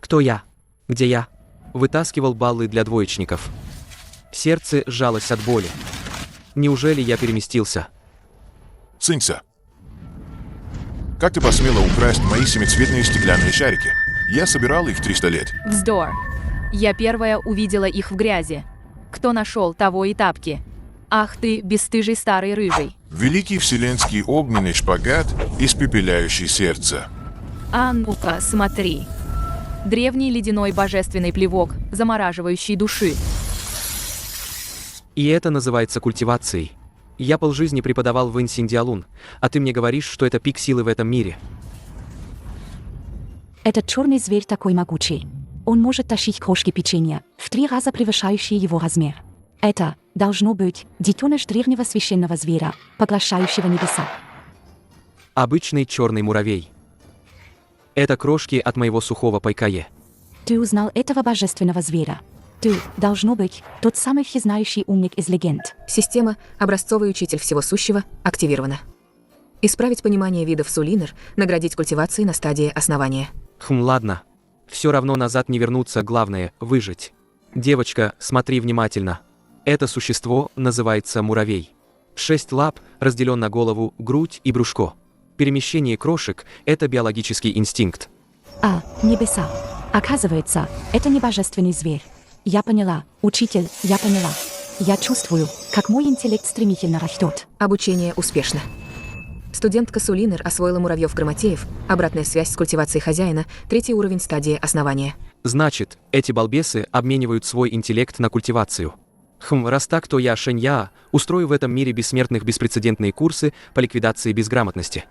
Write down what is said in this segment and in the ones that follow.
Кто я? Где я? Вытаскивал баллы для двоечников. Сердце сжалось от боли. Неужели я переместился? Цинься. Как ты посмела украсть мои семицветные стеклянные шарики? Я собирал их 300 лет. Вздор. Я первая увидела их в грязи. Кто нашел, того и тапки. Ах ты, бесстыжий старый рыжий. Великий вселенский огненный шпагат, испепеляющий сердце. А ну-ка, смотри. Древний ледяной божественный плевок, замораживающий души. И это называется культивацией. Я полжизни преподавал в Инсиндиалун, а ты мне говоришь, что это пик силы в этом мире. Этот черный зверь такой могучий. Он может тащить крошки печенья, в 3 раза превышающие его размер. Это, должно быть, детеныш древнего священного зверя, поглощающего небеса. Обычный черный муравей. Это крошки от моего сухого пайкае. Ты узнал этого божественного зверя. Ты, должно быть, тот самый всезнающий умник из легенд. Система «Образцовый учитель всего сущего» активирована. Исправить понимание видов Сулинер, наградить культивацией на стадии основания. Ладно. Все равно назад не вернуться, главное – выжить. Девочка, смотри внимательно. Это существо называется муравей. 6 лап, разделен на голову, грудь и брюшко. Перемещение крошек – это биологический инстинкт. А, небеса. Оказывается, это не божественный зверь. Я поняла, учитель, я поняла. Я чувствую, как мой интеллект стремительно растет. Обучение успешно. Студентка Сулинер освоила муравьев-грамотеев, обратная связь с культивацией хозяина, 3-й уровень стадии основания. Значит, эти балбесы обменивают свой интеллект на культивацию. Раз так, то я, Шэнья, устрою в этом мире бессмертных беспрецедентные курсы по ликвидации безграмотности.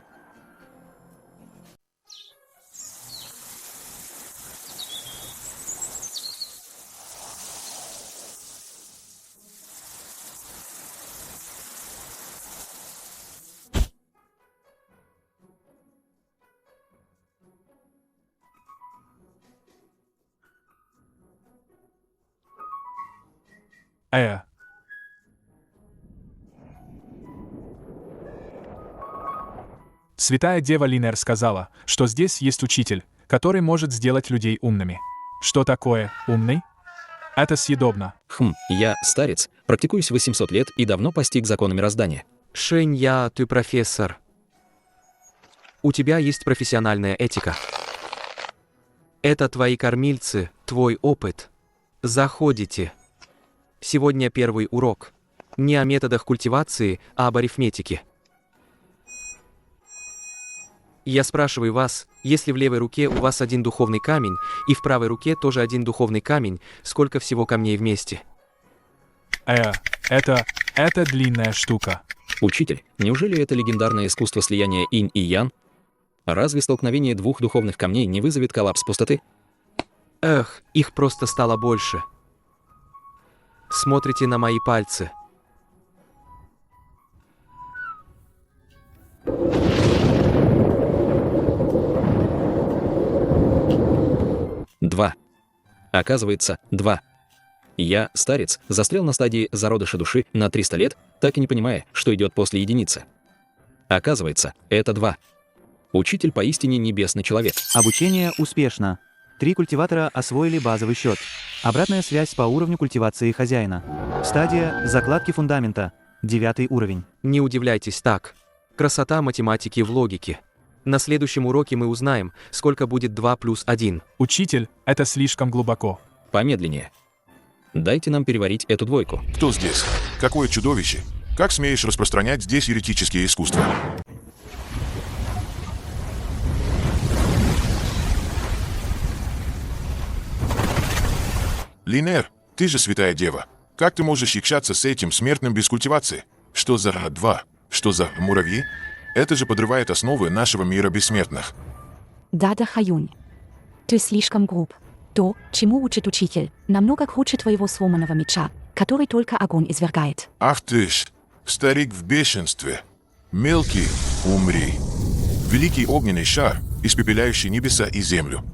Святая Дева Линер сказала, что здесь есть учитель, который может сделать людей умными. Что такое умный? Это съедобно. Я старец, практикуюсь 800 лет и давно постиг законы мироздания. Шэнья, ты профессор. У тебя есть профессиональная этика. Это твои кормильцы, твой опыт. Заходите. Сегодня первый урок. Не о методах культивации, а об арифметике. Я спрашиваю вас, если в левой руке у вас 1 духовный камень, и в правой руке тоже 1 духовный камень, сколько всего камней вместе? Это длинная штука. Учитель, неужели это легендарное искусство слияния инь и ян? Разве столкновение 2 духовных камней не вызовет коллапс пустоты? Их просто стало больше. Смотрите на мои пальцы. Два. Оказывается, 2. Я, старец, застрял на стадии зародыша души на 300 лет, так и не понимая, что идет после единицы. Оказывается, это 2. Учитель поистине небесный человек. Обучение успешно. 3 культиватора освоили базовый счет. Обратная связь по уровню культивации хозяина. Стадия закладки фундамента. 9-й уровень. Не удивляйтесь так. Красота математики в логике. На следующем уроке мы узнаем, сколько будет 2 плюс 1. Учитель, это слишком глубоко. Помедленнее. Дайте нам переварить эту двойку. Кто здесь? Какое чудовище? Как смеешь распространять здесь еретические искусства? Линер, ты же святая дева. Как ты можешь якшаться с этим смертным без культивации? Что за 2? Что за муравьи? Это же подрывает основы нашего мира бессмертных. Дада Хаюнь. Ты слишком груб. То, чему учит учитель, намного круче твоего сломанного меча, который только огонь извергает. Ах ты ж, старик в бешенстве. Мелкий, умри. Великий огненный шар, испепеляющий небеса и землю.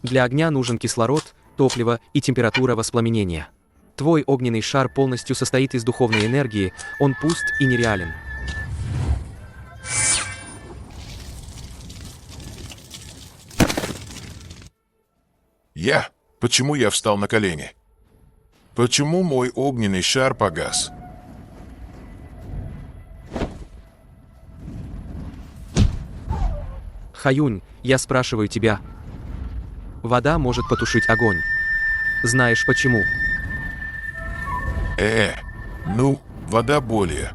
Для огня нужен кислород, топливо и температура воспламенения. Твой огненный шар полностью состоит из духовной энергии, он пуст и нереален. Я? Почему я встал на колени? Почему мой огненный шар погас? Хаюнь, я спрашиваю тебя. Вода может потушить огонь. Знаешь почему? Ну, вода более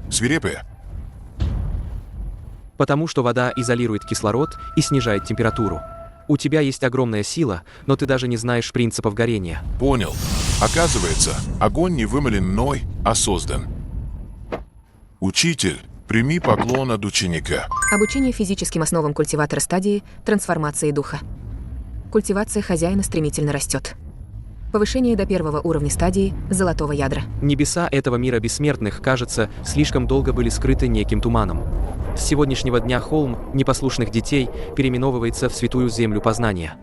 свирепая. Потому что вода изолирует кислород и снижает температуру. У тебя есть огромная сила, но ты даже не знаешь принципов горения. Понял. Оказывается, огонь не вымылен мной, а создан. Учитель, прими поклон от ученика. Обучение физическим основам культиватора стадии трансформации духа. Культивация хозяина стремительно растет. Повышение до первого уровня стадии золотого ядра. Небеса этого мира бессмертных, кажется, слишком долго были скрыты неким туманом. С сегодняшнего дня холм непослушных детей переименовывается в святую землю познания.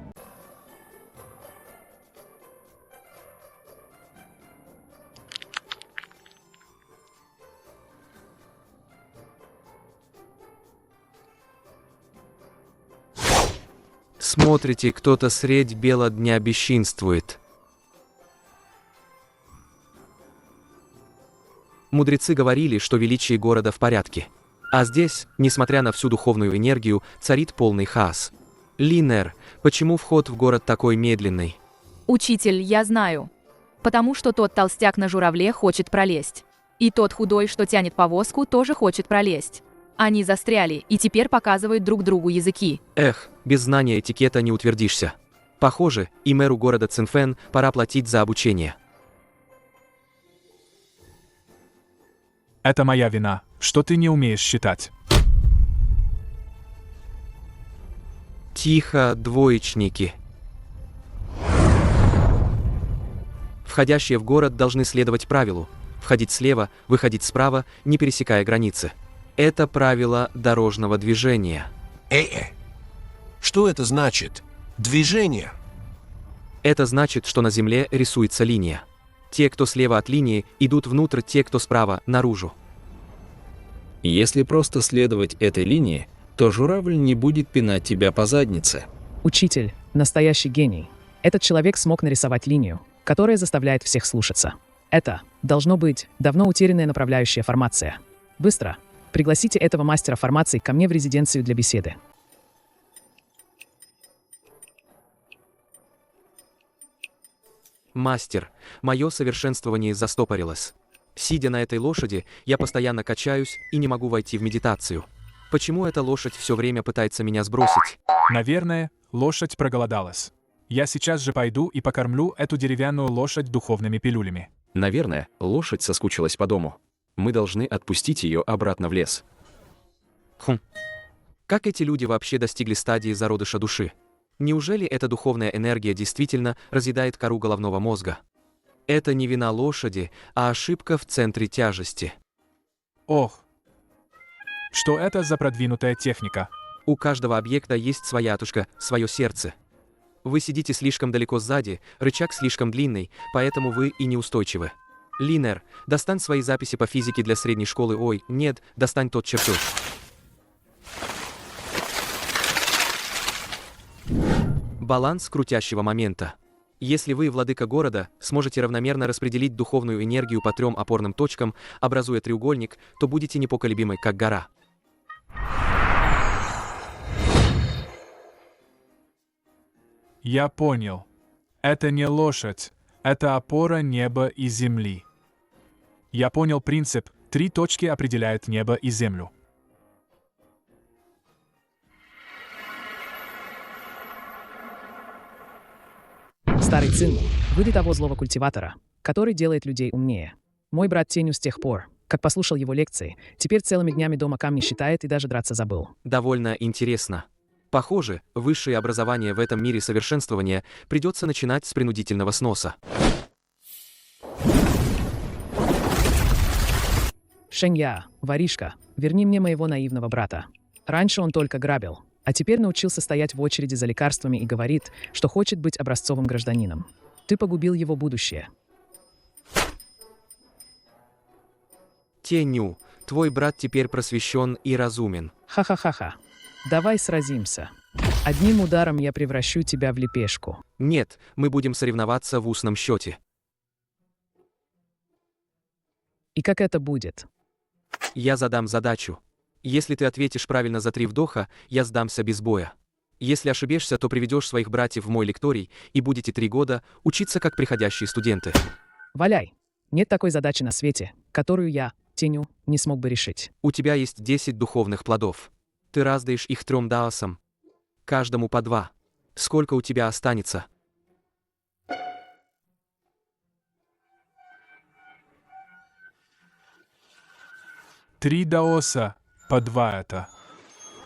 Смотрите, кто-то средь бела дня бесчинствует. Мудрецы говорили, что величие города в порядке. А здесь, несмотря на всю духовную энергию, царит полный хаос. Линер, почему вход в город такой медленный? Учитель, я знаю. Потому что тот толстяк на журавле хочет пролезть. И тот худой, что тянет повозку, тоже хочет пролезть. Они застряли и теперь показывают друг другу языки. Эх, без знания этикета не утвердишься. Похоже, и мэру города Цинфэн пора платить за обучение. Это моя вина, что ты не умеешь считать. Тихо, двоечники. Входящие в город должны следовать правилу. Входить слева, выходить справа, не пересекая границы. Это правило дорожного движения. Что это значит? Движение? Это значит, что на земле рисуется линия. Те, кто слева от линии, идут внутрь, те, кто справа, наружу. Если просто следовать этой линии, то журавль не будет пинать тебя по заднице. Учитель – настоящий гений. Этот человек смог нарисовать линию, которая заставляет всех слушаться. Это, должно быть, давно утерянная направляющая формация. Быстро. Пригласите этого мастера формаций ко мне в резиденцию для беседы. Мастер, мое совершенствование застопорилось. Сидя на этой лошади, я постоянно качаюсь и не могу войти в медитацию. Почему эта лошадь все время пытается меня сбросить? Наверное, лошадь проголодалась. Я сейчас же пойду и покормлю эту деревянную лошадь духовными пилюлями. Наверное, лошадь соскучилась по дому. Мы должны отпустить ее обратно в лес. Как эти люди вообще достигли стадии зародыша души? Неужели эта духовная энергия действительно разъедает кору головного мозга? Это не вина лошади, а ошибка в центре тяжести. Ох, что это за продвинутая техника? У каждого объекта есть своя тушка, свое сердце. Вы сидите слишком далеко сзади, рычаг слишком длинный, поэтому вы и неустойчивы. Линер, достань свои записи по физике для средней школы. Ой, нет, достань тот чертеж. Баланс крутящего момента. Если вы, владыка города, сможете равномерно распределить духовную энергию по 3 опорным точкам, образуя треугольник, то будете непоколебимы, как гора. Я понял. Это не лошадь, это опора неба и земли. Я понял принцип, 3 точки определяют небо и землю. Старый Цин, выдай того злого культиватора, который делает людей умнее. Мой брат Теню с тех пор, как послушал его лекции, теперь целыми днями дома камни считает и даже драться забыл. Довольно интересно. Похоже, высшее образование в этом мире совершенствования придется начинать с принудительного сноса. Шэнья, воришка, верни мне моего наивного брата. Раньше он только грабил, а теперь научился стоять в очереди за лекарствами и говорит, что хочет быть образцовым гражданином. Ты погубил его будущее. Теню, твой брат теперь просвещен и разумен. Ха-ха-ха-ха. Давай сразимся. Одним ударом я превращу тебя в лепешку. Нет, мы будем соревноваться в устном счете. И как это будет? Я задам задачу. Если ты ответишь правильно за 3 вдоха, я сдамся без боя. Если ошибешься, то приведешь своих братьев в мой лекторий и будете 3 года учиться как приходящие студенты. Валяй. Нет такой задачи на свете, которую я, Теню, не смог бы решить. У тебя есть 10 духовных плодов. Ты раздаешь их 3 даосам. Каждому по 2. Сколько у тебя останется? Три даоса по 2 это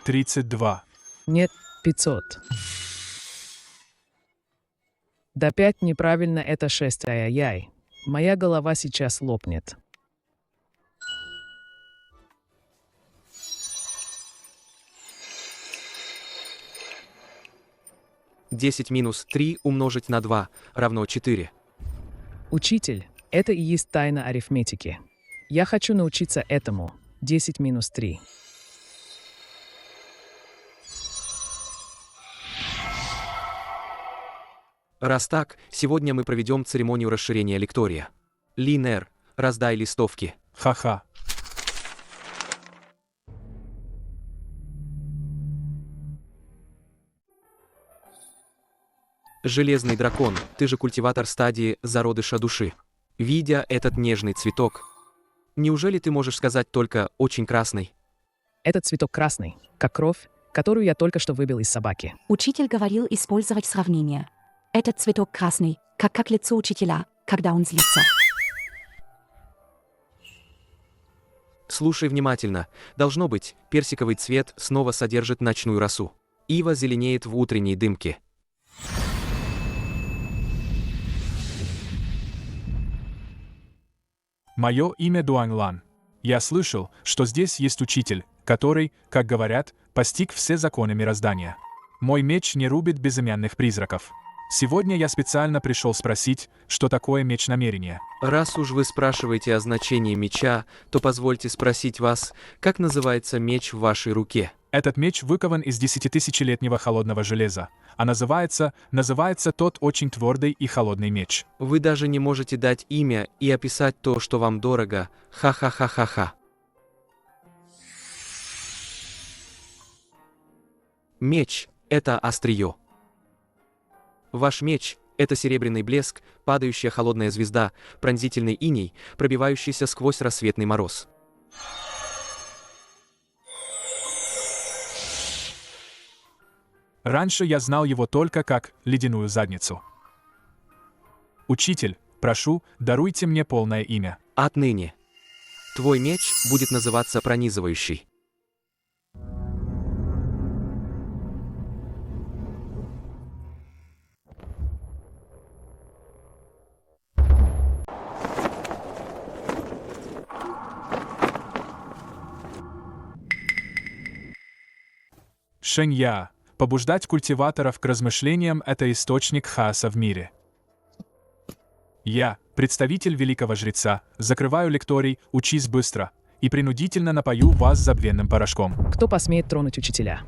32. Нет, 500. Да 5 неправильно, это 6. Ай-яй-яй. Моя голова сейчас лопнет. Десять минус 3 умножить на 2 равно 4. Учитель, это и есть тайна арифметики. Я хочу научиться этому. 10 минус 3. Раз так, сегодня мы проведем церемонию расширения лектория. Линер, раздай листовки. Ха-ха. Железный дракон, ты же культиватор стадии зародыша души. Видя этот нежный цветок, неужели ты можешь сказать только «очень красный»? Этот цветок красный, как кровь, которую я только что выбил из собаки. Учитель говорил использовать сравнение. Этот цветок красный, как лицо учителя, когда он злится. Слушай внимательно. Должно быть, персиковый цвет снова содержит ночную росу. Ива зеленеет в утренней дымке. Мое имя Дуаньлан. Я слышал, что здесь есть учитель, который, как говорят, постиг все законы мироздания. Мой меч не рубит безымянных призраков. Сегодня я специально пришел спросить, что такое меч намерения. Раз уж вы спрашиваете о значении меча, то позвольте спросить вас, как называется меч в вашей руке? Этот меч выкован из 10-тысячелетнего холодного железа, а называется тот очень твердый и холодный меч. Вы даже не можете дать имя и описать то, что вам дорого. Ха-ха-ха-ха-ха. Меч – это острие. Ваш меч – это серебряный блеск, падающая холодная звезда, пронзительный иней, пробивающийся сквозь рассветный мороз. Раньше я знал его только как ледяную задницу. Учитель, прошу, даруйте мне полное имя. Отныне твой меч будет называться пронизывающий. Шэнья. Побуждать культиваторов к размышлениям – это источник хаоса в мире. Я, представитель великого жреца, закрываю лекторий «Учись быстро» и принудительно напою вас забвенным порошком. Кто посмеет тронуть учителя?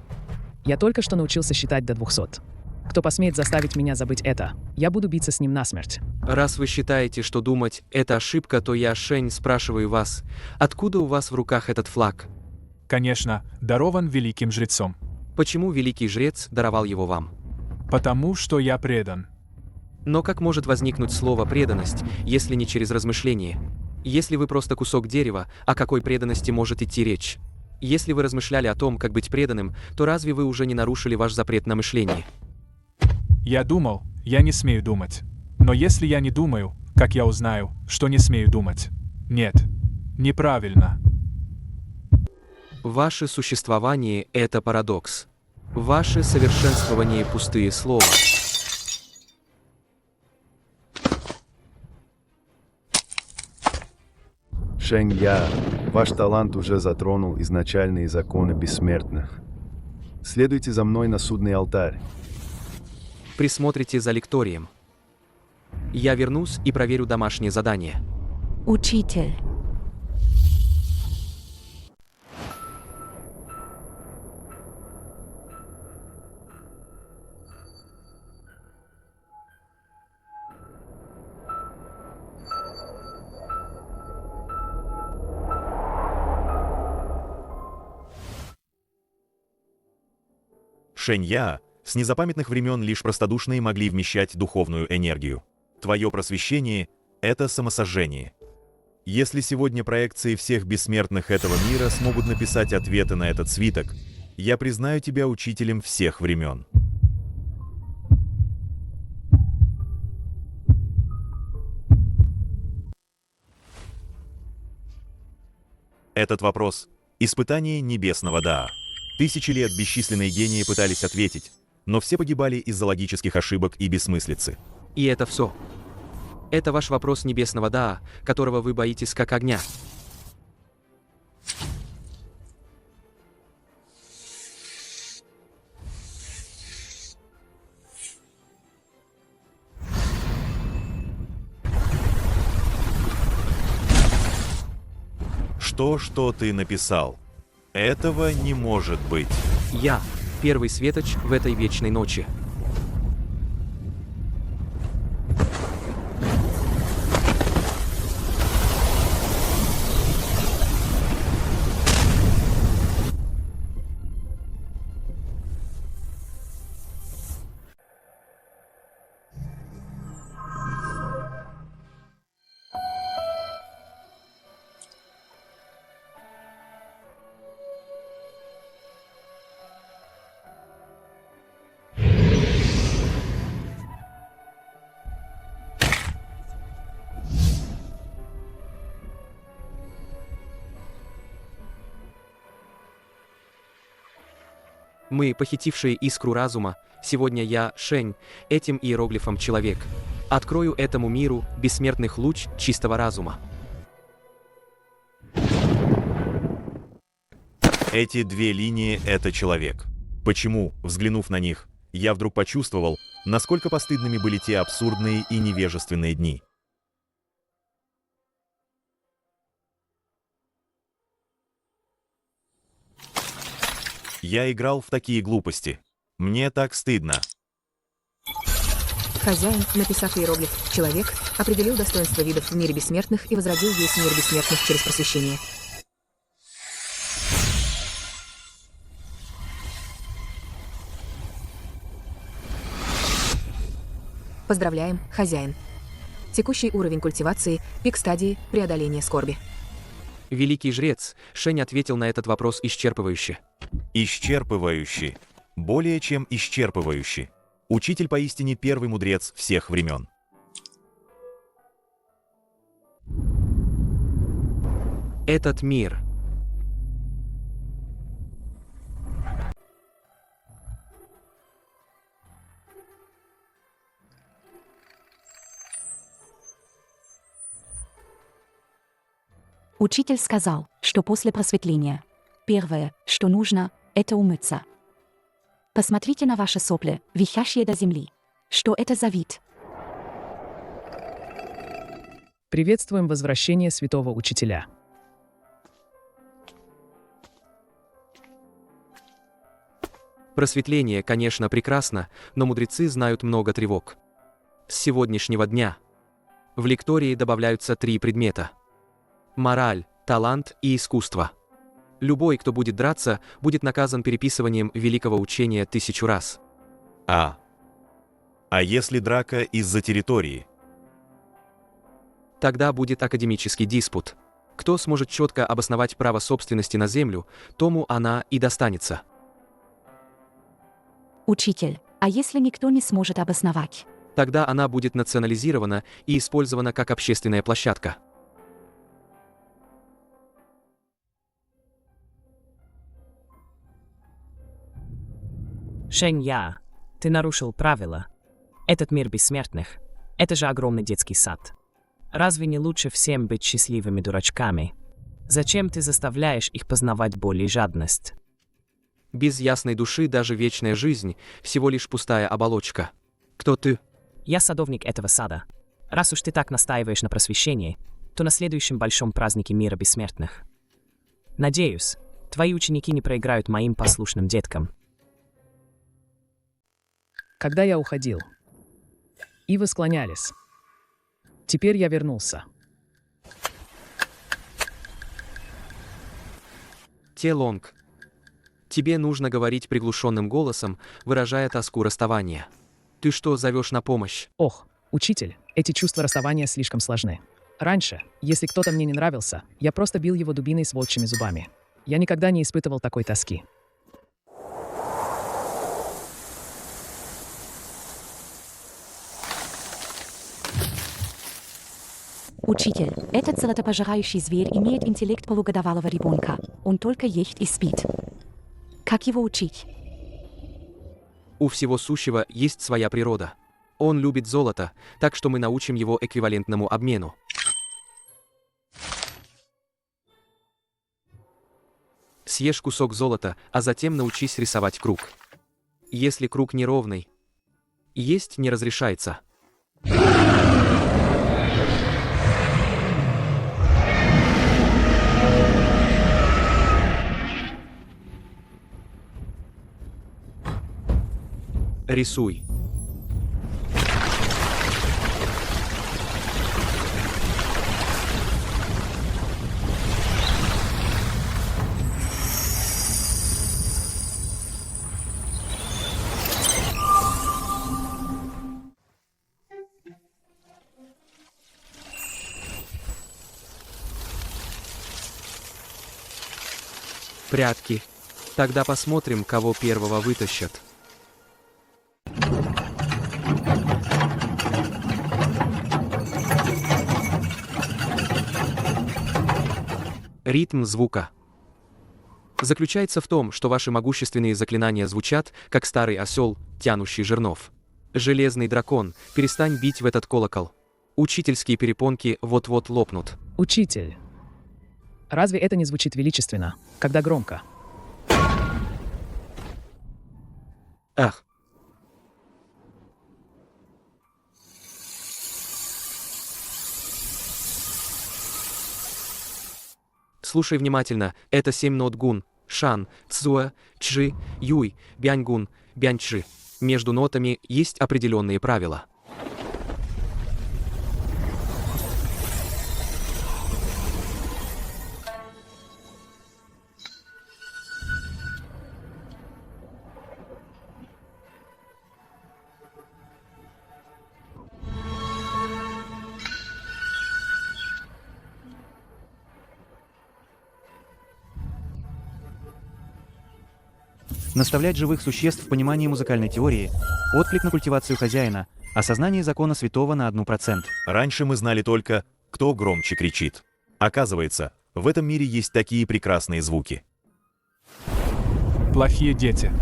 Я только что научился считать до 200. Кто посмеет заставить меня забыть это? Я буду биться с ним насмерть. Раз вы считаете, что думать – это ошибка, то я, Шэнь, спрашиваю вас, откуда у вас в руках этот флаг? Конечно, дарован великим жрецом. Почему великий жрец даровал его вам? Потому что я предан. Но как может возникнуть слово «преданность», если не через размышление? Если вы просто кусок дерева, о какой преданности может идти речь? Если вы размышляли о том, как быть преданным, то разве вы уже не нарушили ваш запрет на мышление? Я думал, я не смею думать. Но если я не думаю, как я узнаю, что не смею думать? Нет, неправильно. Ваше существование – это парадокс. Ваше совершенствование – пустые слова. Шэнья, ваш талант уже затронул изначальные законы бессмертных. Следуйте за мной на судный алтарь. Присмотрите за лекторием. Я вернусь и проверю домашнее задание. Учитель. Шэнья, с незапамятных времен лишь простодушные могли вмещать духовную энергию. Твое просвещение — это самосожжение. Если сегодня проекции всех бессмертных этого мира смогут написать ответы на этот свиток, я признаю тебя учителем всех времен. Этот вопрос — испытание небесного Даа. Тысячи лет бесчисленные гении пытались ответить, но все погибали из-за логических ошибок и бессмыслицы. И это все. Это ваш вопрос небесного Даа, которого вы боитесь как огня. Что ты написал? Этого не может быть. Я — первый светоч в этой вечной ночи. Мы, похитившие искру разума, сегодня я, Шэнь, этим иероглифом человек, открою этому миру бессмертных луч чистого разума. Эти две линии — это человек. Почему, взглянув на них, я вдруг почувствовал, насколько постыдными были те абсурдные и невежественные дни? Я играл в такие глупости. Мне так стыдно. Хозяин, написав иероглиф «человек», определил достоинство видов в мире бессмертных и возродил весь мир бессмертных через просвещение. Поздравляем, хозяин. Текущий уровень культивации, пик стадии преодоления скорби. Великий жрец, Шэнь ответил на этот вопрос исчерпывающе. Исчерпывающе. Более чем исчерпывающе. Учитель поистине первый мудрец всех времен. Этот мир. Учитель сказал, что после просветления первое, что нужно, это умыться. Посмотрите на ваши сопли, висящие до земли. Что это за вид? Приветствуем возвращение святого учителя. Просветление, конечно, прекрасно, но мудрецы знают много тревог. С сегодняшнего дня в лектории добавляются 3 предмета: мораль, талант и искусство. Любой, кто будет драться, будет наказан переписыванием великого учения 1000 раз. А если драка из-за территории? Тогда будет академический диспут. Кто сможет четко обосновать право собственности на землю, тому она и достанется. Учитель, а если никто не сможет обосновать? Тогда она будет национализирована и использована как общественная площадка. Шэнья, ты нарушил правила. Этот мир бессмертных — это же огромный детский сад. Разве не лучше всем быть счастливыми дурачками? Зачем ты заставляешь их познавать боль и жадность? Без ясной души даже вечная жизнь — всего лишь пустая оболочка. Кто ты? Я садовник этого сада. Раз уж ты так настаиваешь на просвещении, то на следующем большом празднике мира бессмертных. Надеюсь, твои ученики не проиграют моим послушным деткам. Когда я уходил, и вы склонялись. Теперь я вернулся. Телонг. Тебе нужно говорить приглушенным голосом, выражая тоску расставания. Ты что, зовешь на помощь? Ох, учитель, эти чувства расставания слишком сложны. Раньше, если кто-то мне не нравился, я просто бил его дубиной с волчьими зубами. Я никогда не испытывал такой тоски. Учитель, этот золотопожирающий зверь имеет интеллект полугодовалого ребенка. Он только ест и спит. Как его учить? У всего сущего есть своя природа. Он любит золото, так что мы научим его эквивалентному обмену. Съешь кусок золота, а затем научись рисовать круг. Если круг неровный, есть не разрешается. Рисуй. Прятки. Тогда посмотрим, кого первого вытащат. Ритм звука заключается в том, что ваши могущественные заклинания звучат, как старый осел, тянущий жернов. Железный дракон, перестань бить в этот колокол. Учительские перепонки вот-вот лопнут. Учитель, разве это не звучит величественно, когда громко? Ах. Слушай внимательно, это 7 нот гун, шан, цзуэ, чжи, юй, бяньгун, бяньчжи. Между нотами есть определенные правила. Наставлять живых существ в понимании музыкальной теории, отклик на культивацию хозяина, осознание закона святого на 1%. Раньше мы знали только, кто громче кричит. Оказывается, в этом мире есть такие прекрасные звуки. Плохие дети.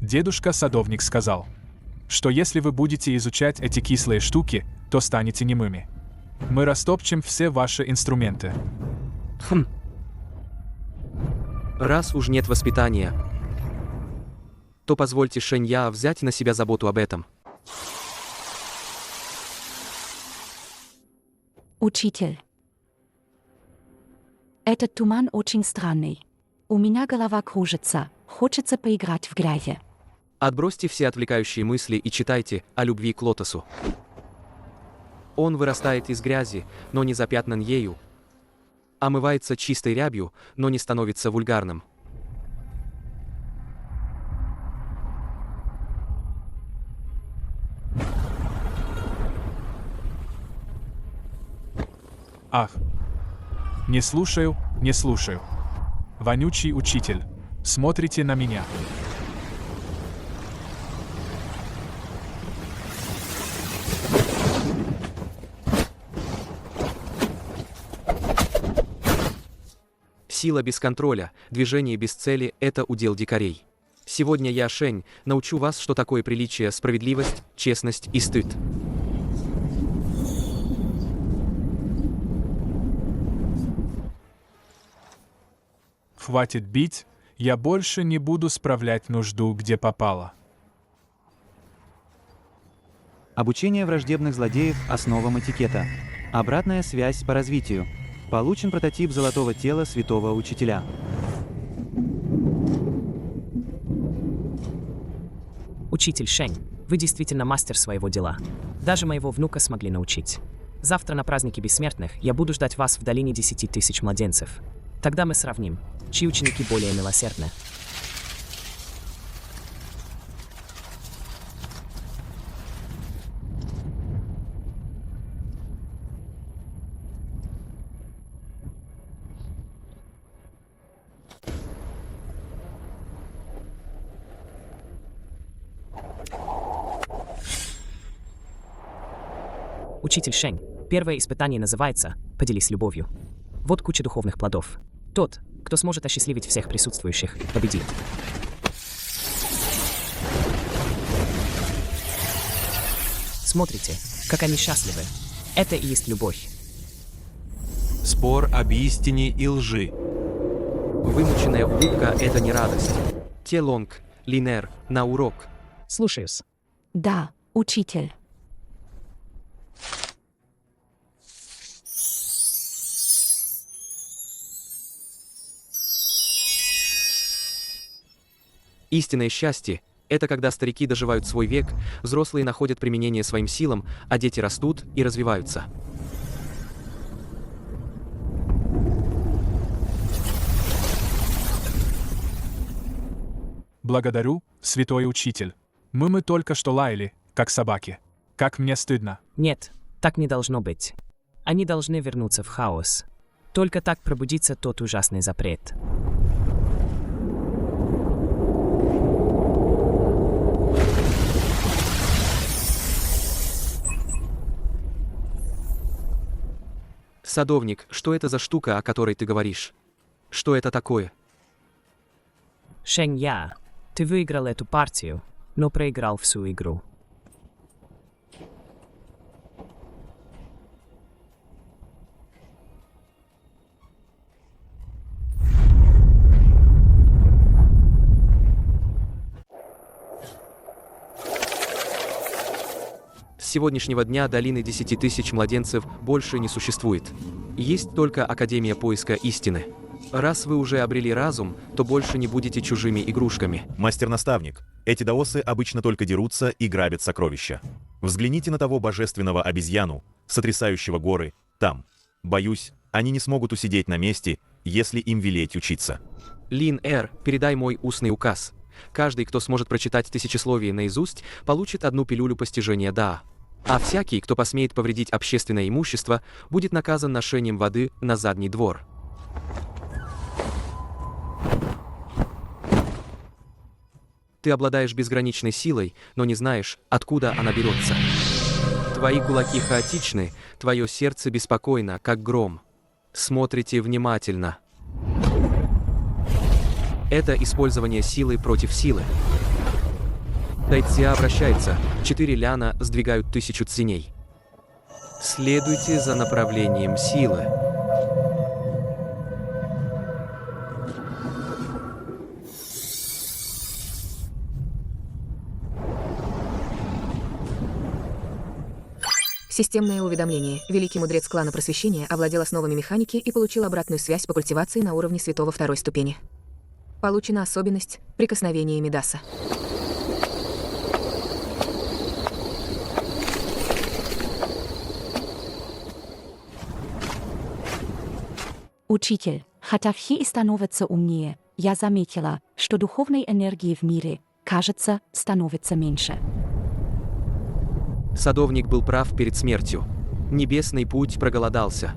Дедушка-садовник сказал, что если вы будете изучать эти кислые штуки, то станете немыми. Мы растопчем все ваши инструменты. Раз уж нет воспитания, то позвольте Шэнья взять на себя заботу об этом. Учитель. Этот туман очень странный. У меня голова кружится, хочется поиграть в грязи. Отбросьте все отвлекающие мысли и читайте о любви к лотосу. Он вырастает из грязи, но не запятнан ею. Омывается чистой рябью, но не становится вульгарным. Ах, не слушаю, не слушаю. Вонючий учитель, смотрите на меня. Сила без контроля, движение без цели – это удел дикарей. Сегодня я, Шэнь, научу вас, что такое приличие, справедливость, честность и стыд. Хватит бить, я больше не буду справлять нужду, где попало. Обучение враждебных злодеев основам этикета. Обратная связь по развитию. Получен прототип золотого тела святого учителя. Учитель Шэнь, вы действительно мастер своего дела. Даже моего внука смогли научить. Завтра на празднике бессмертных я буду ждать вас в долине 10 тысяч младенцев. Тогда мы сравним, чьи ученики более милосердны. Учитель Шень, первое испытание называется «Поделись любовью». Вот куча духовных плодов. Тот, кто сможет осчастливить всех присутствующих, победит. Смотрите, как они счастливы. Это и есть любовь. Спор об истине и лжи. Вымученная улыбка – это не радость. Телонг, Линер, на урок. Слушаюсь. Да, учитель. Истинное счастье – это когда старики доживают свой век, взрослые находят применение своим силам, а дети растут и развиваются. Благодарю, святой учитель. Мы только что лаяли, как собаки. Как мне стыдно. Нет, так не должно быть. Они должны вернуться в хаос. Только так пробудится тот ужасный запрет. Садовник, что это за штука, о которой ты говоришь? Что это такое? Шень Я, ты выиграл эту партию, но проиграл всю игру. С сегодняшнего дня долины 10 тысяч младенцев больше не существует. Есть только Академия поиска истины. Раз вы уже обрели разум, то больше не будете чужими игрушками. Мастер-наставник, эти даосы обычно только дерутся и грабят сокровища. Взгляните на того божественного обезьяну, сотрясающего горы, там. Боюсь, они не смогут усидеть на месте, если им велеть учиться. Лин Эр, передай мой устный указ. Каждый, кто сможет прочитать тысячесловие наизусть, получит одну пилюлю постижения Даа. А всякий, кто посмеет повредить общественное имущество, будет наказан ношением воды на задний двор. Ты обладаешь безграничной силой, но не знаешь, откуда она берется. Твои кулаки хаотичны, твое сердце беспокойно, как гром. Смотрите внимательно. Это использование силы против силы. Тайцзя вращается, 4 ляна сдвигают 1000 цзиней. Следуйте за направлением силы. Системное уведомление. Великий мудрец клана Просвещения овладел основами механики и получил обратную связь по культивации на уровне святого второй ступени. Получена особенность прикосновения Мидаса. Учитель, хотя все становятся умнее, я заметила, что духовной энергии в мире, кажется, становится меньше. Садовник был прав перед смертью. Небесный путь проголодался.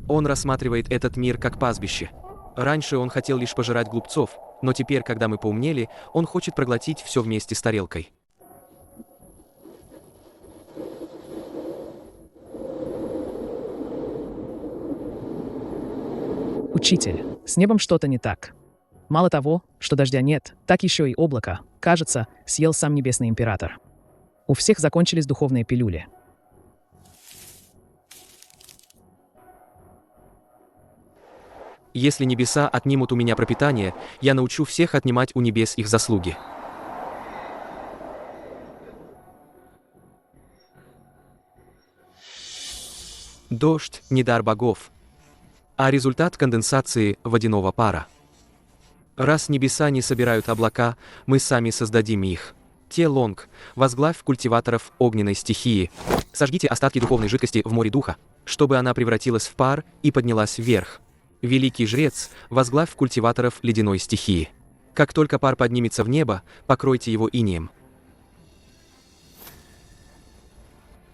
Он рассматривает этот мир как пастбище. Раньше он хотел лишь пожирать глупцов, но теперь, когда мы поумнели, он хочет проглотить все вместе с тарелкой. Учитель, с небом что-то не так. Мало того, что дождя нет, так еще и облако, кажется, съел сам Небесный Император. У всех закончились духовные пилюли. Если небеса отнимут у меня пропитание, я научу всех отнимать у небес их заслуги. Дождь – не дар богов, а результат конденсации водяного пара. Раз небеса не собирают облака, мы сами создадим их. Те Лонг, возглавь культиваторов огненной стихии. Сожгите остатки духовной жидкости в море духа, чтобы она превратилась в пар и поднялась вверх. Великий жрец, возглавь культиваторов ледяной стихии. Как только пар поднимется в небо, покройте его инеем.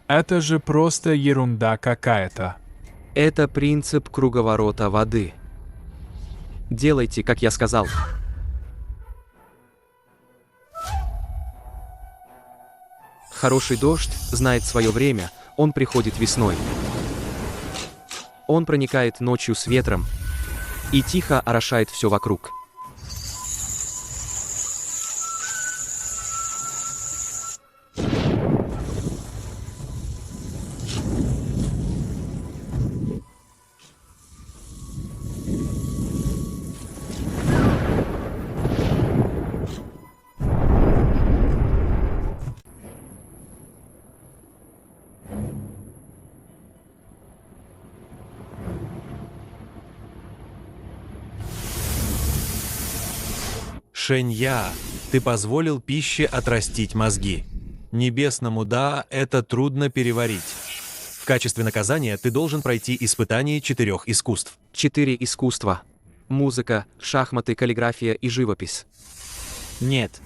Это же просто ерунда какая-то. Это принцип круговорота воды. Делайте, как я сказал. Хороший дождь знает свое время, он приходит весной. Он проникает ночью с ветром и тихо орошает все вокруг. Шэнья, ты позволил пище отрастить мозги. Небесному Да это трудно переварить. В качестве наказания ты должен пройти испытание 4 искусств. 4 искусства. Музыка, шахматы, каллиграфия и живопись. Нет,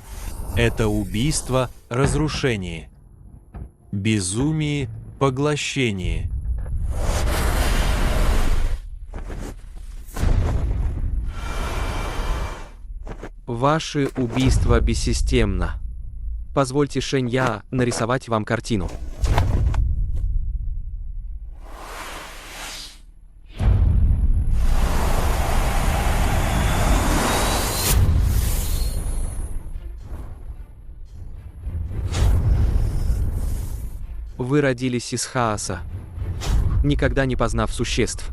это убийство, разрушение. Безумие, поглощение. Ваши убийства бессистемно. Позвольте Шэнья нарисовать вам картину. Вы родились из хаоса, никогда не познав существ.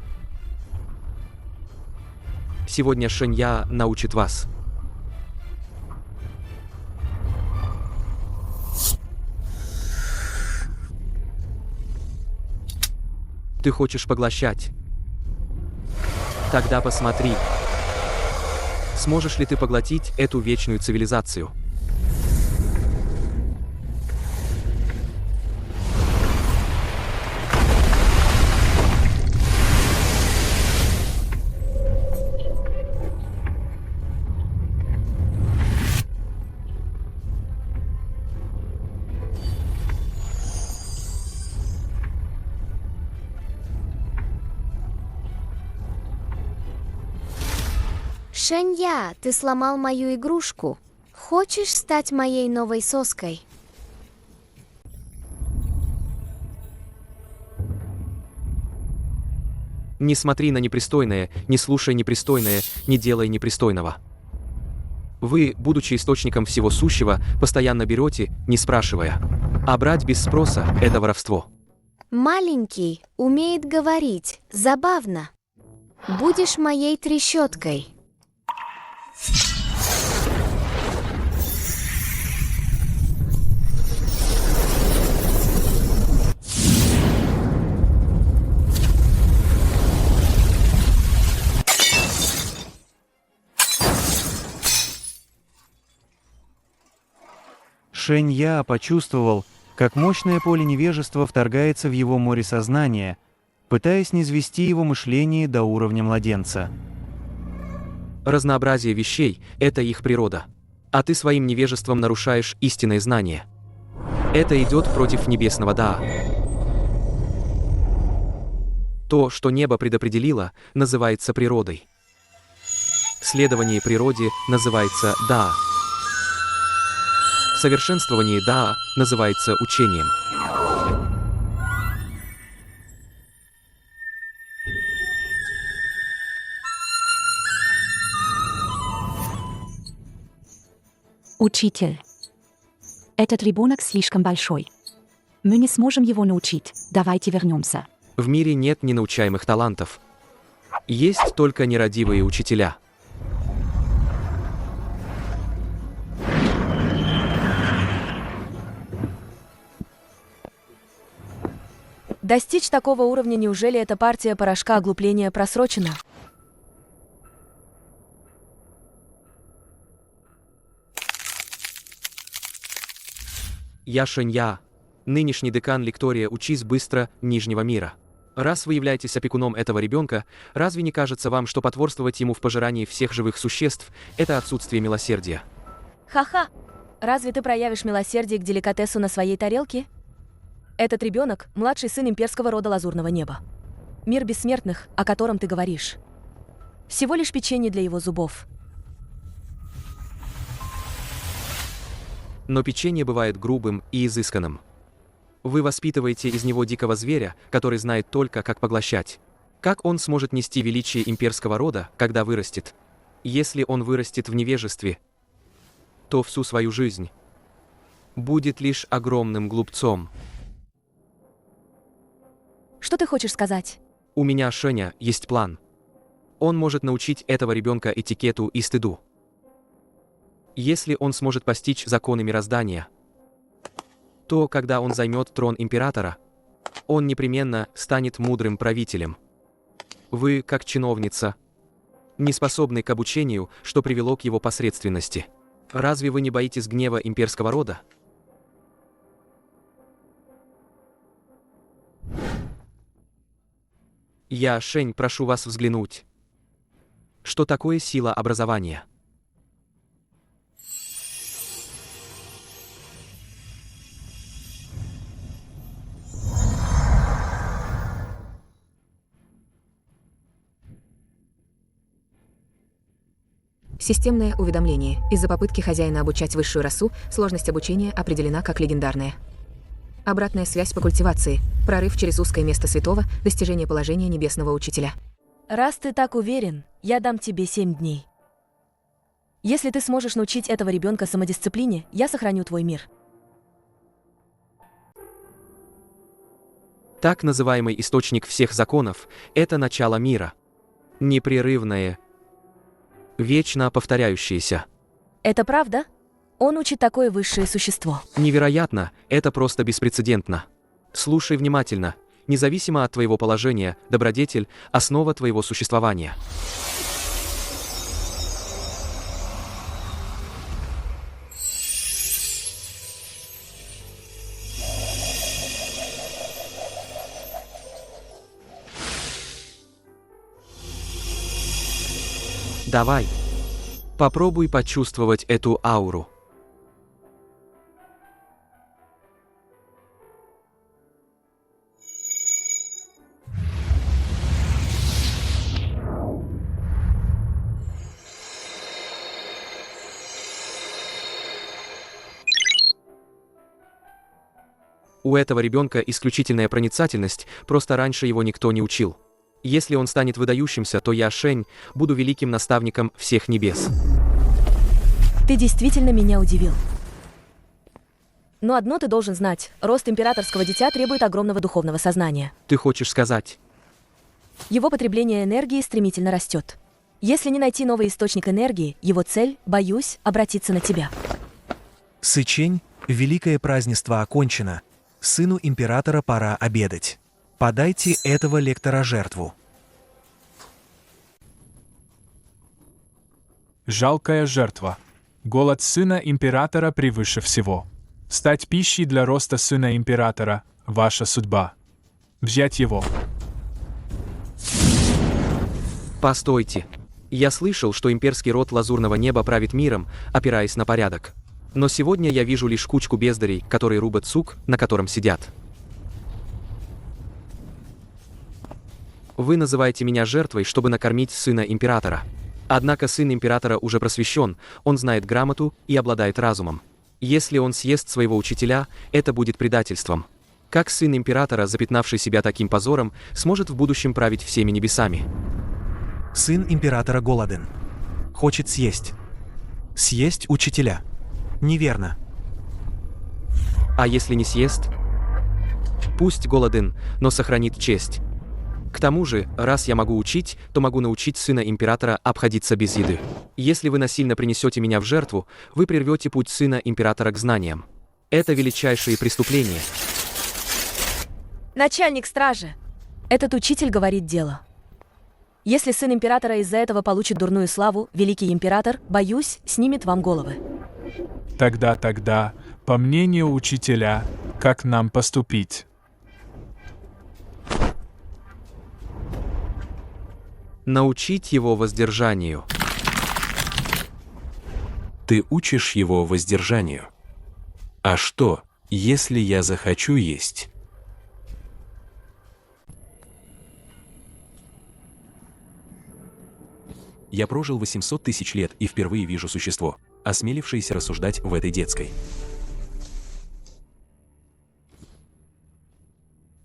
Сегодня Шэнья научит вас. Ты хочешь поглощать? Тогда посмотри. Сможешь ли ты поглотить эту вечную цивилизацию? Шэнья, ты сломал мою игрушку. Хочешь стать моей новой соской? Не смотри на непристойное, не слушай непристойное, не делай непристойного. Вы, будучи источником всего сущего, постоянно берете, не спрашивая. А брать без спроса – это воровство. Маленький, умеет говорить. Забавно. Будешь моей трещоткой. Шэнья почувствовал, как мощное поле невежества вторгается в его море сознания, пытаясь низвести его мышление до уровня младенца. Разнообразие вещей – это их природа. А ты своим невежеством нарушаешь истинное знание. Это идет против небесного Даа. То, что небо предопределило, называется природой. Следование природе называется Даа. Совершенствование Даа называется учением. Учитель. Этот ребенок слишком большой. Мы не сможем его научить. Давайте вернемся. В мире нет ненаучаемых талантов. Есть только нерадивые учителя. Достичь такого уровня, неужели эта партия порошка оглупления просрочена? Я Шэнья, нынешний декан лектория «Учись быстро» Нижнего мира. Раз вы являетесь опекуном этого ребенка, разве не кажется вам, что потворствовать ему в пожирании всех живых существ – это отсутствие милосердия? Ха-ха! Разве ты проявишь милосердие к деликатесу на своей тарелке? Этот ребенок – младший сын имперского рода Лазурного неба. Мир бессмертных, о котором ты говоришь. Всего лишь печенье для его зубов. Но печенье бывает грубым и изысканным. Вы воспитываете из него дикого зверя, который знает только, как поглощать. Как он сможет нести величие имперского рода, когда вырастет? Если он вырастет в невежестве, то всю свою жизнь будет лишь огромным глупцом. Что ты хочешь сказать? У меня, Шэня, есть план. Он может научить этого ребенка этикету и стыду. Если он сможет постичь законы мироздания, то, когда он займет трон императора, он непременно станет мудрым правителем. Вы, как чиновница, не способны к обучению, что привело к его посредственности. Разве вы не боитесь гнева имперского рода? Я, Шэнь, прошу вас взглянуть. Что такое сила образования? Системное уведомление. Из-за попытки хозяина обучать высшую расу, сложность обучения определена как легендарная. Обратная связь по культивации. Прорыв через узкое место святого, достижение положения небесного учителя. Раз ты так уверен, я дам тебе 7 дней. Если ты сможешь научить этого ребенка самодисциплине, я сохраню твой мир. Так называемый источник всех законов – это начало мира. Непрерывное, вечно повторяющееся. Это правда? Он учит такое высшее существо. Невероятно, это просто беспрецедентно. Слушай внимательно. Независимо от твоего положения, добродетель – основа твоего существования. Давай. Попробуй почувствовать эту ауру. У этого ребенка исключительная проницательность, просто раньше его никто не учил. Если он станет выдающимся, то я, Шэнь, буду великим наставником всех небес. Ты действительно меня удивил. Но одно ты должен знать. Рост императорского дитя требует огромного духовного сознания. Ты хочешь сказать? Его потребление энергии стремительно растет. Если не найти новый источник энергии, его цель, боюсь, обратиться на тебя. Сычень, великое празднество окончено. Сыну императора пора обедать. Подайте этого лектора жертву. Жалкая жертва. Голод сына императора превыше всего. Стать пищей для роста сына императора – ваша судьба. Взять его. Постойте. Я слышал, что имперский род Лазурного неба правит миром, опираясь на порядок. Но сегодня я вижу лишь кучку бездарей, которые рубят сук, на котором сидят. Вы называете меня жертвой, чтобы накормить сына императора. Однако сын императора уже просвещен, он знает грамоту и обладает разумом. Если он съест своего учителя, это будет предательством. Как сын императора, запятнавший себя таким позором, сможет в будущем править всеми небесами? Сын императора голоден. Хочет съесть. Съесть учителя. Неверно. А если не съест? Пусть голоден, но сохранит честь. К тому же, раз я могу учить, то могу научить сына императора обходиться без еды. Если вы насильно принесете меня в жертву, вы прервете путь сына императора к знаниям. Это величайшее преступление. Начальник стражи. Этот учитель говорит дело. Если сын императора из-за этого получит дурную славу, великий император, боюсь, снимет вам головы. Тогда, По мнению учителя, как нам поступить? Научить его воздержанию. Ты учишь его воздержанию. А что, если я захочу есть? Я прожил 800 тысяч лет и впервые вижу существо, осмелившееся рассуждать в этой детской.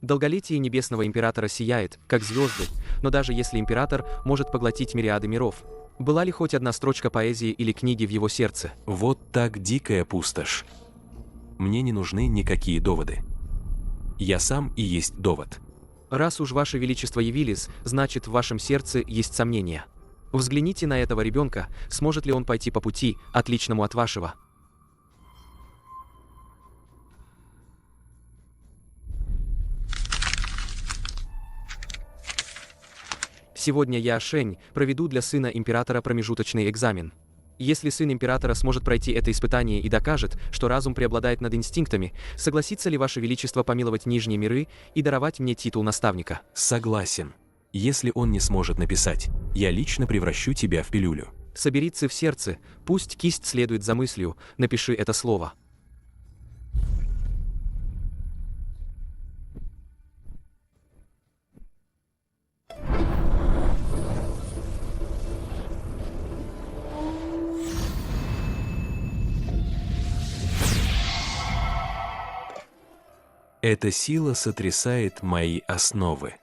Долголетие небесного императора сияет, как звезды, но даже если император может поглотить мириады миров, была ли хоть одна строчка поэзии или книги в его сердце? Вот так дикая пустошь. Мне не нужны никакие доводы. Я сам и есть довод. Раз уж ваше величество явились, значит в вашем сердце есть сомнения. Взгляните на этого ребенка, сможет ли он пойти по пути, отличному от вашего. Сегодня я, Шень, проведу для сына императора промежуточный экзамен. Если сын императора сможет пройти это испытание и докажет, что разум преобладает над инстинктами, согласится ли ваше величество помиловать нижние миры и даровать мне титул наставника? Согласен. Если он не сможет написать, я лично превращу тебя в пилюлю. Соберите в сердце, пусть кисть следует за мыслью, напиши это слово. Эта сила сотрясает мои основы.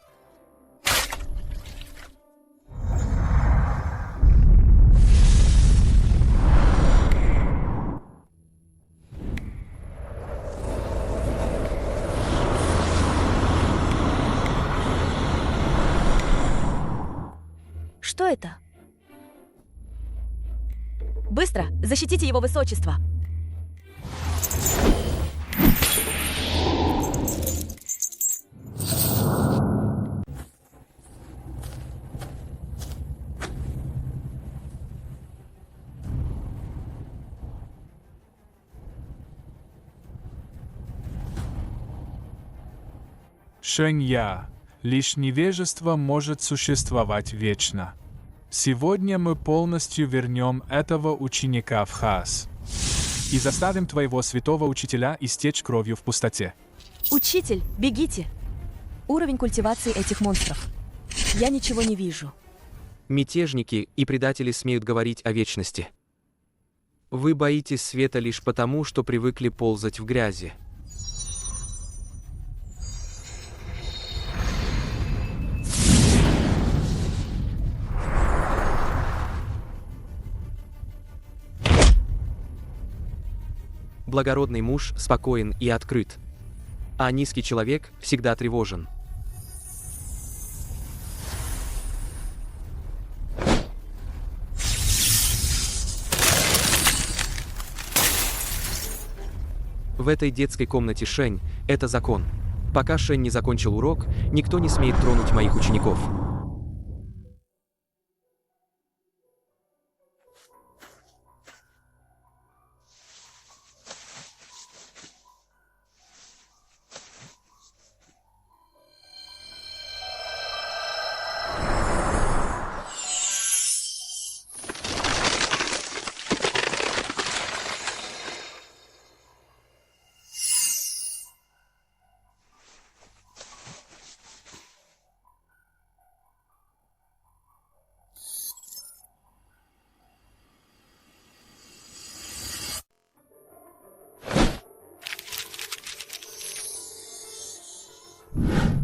Что это? Быстро! Защитите его высочество! Шэнья, лишь невежество может существовать вечно. Сегодня мы полностью вернем этого ученика в хаос и заставим твоего святого учителя истечь кровью в пустоте. Учитель, бегите! Уровень культивации этих монстров. Я ничего не вижу. Мятежники и предатели смеют говорить о вечности. Вы боитесь света лишь потому, что привыкли ползать в грязи. Благородный муж спокоен и открыт, а низкий человек всегда тревожен. В этой детской комнате Шень – это закон. Пока Шень не закончил урок, никто не смеет тронуть моих учеников.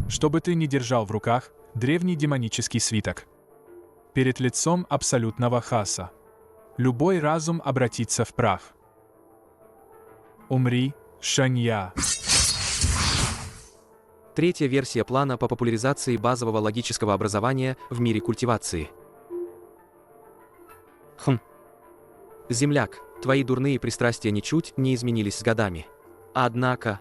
Чтобы ты не держал в руках древний демонический свиток. Перед лицом абсолютного хаоса любой разум обратится в прах. Умри, Шэнья. Третья версия плана по популяризации базового логического образования в мире культивации. Земляк, твои дурные пристрастия ничуть не изменились с годами. Однако,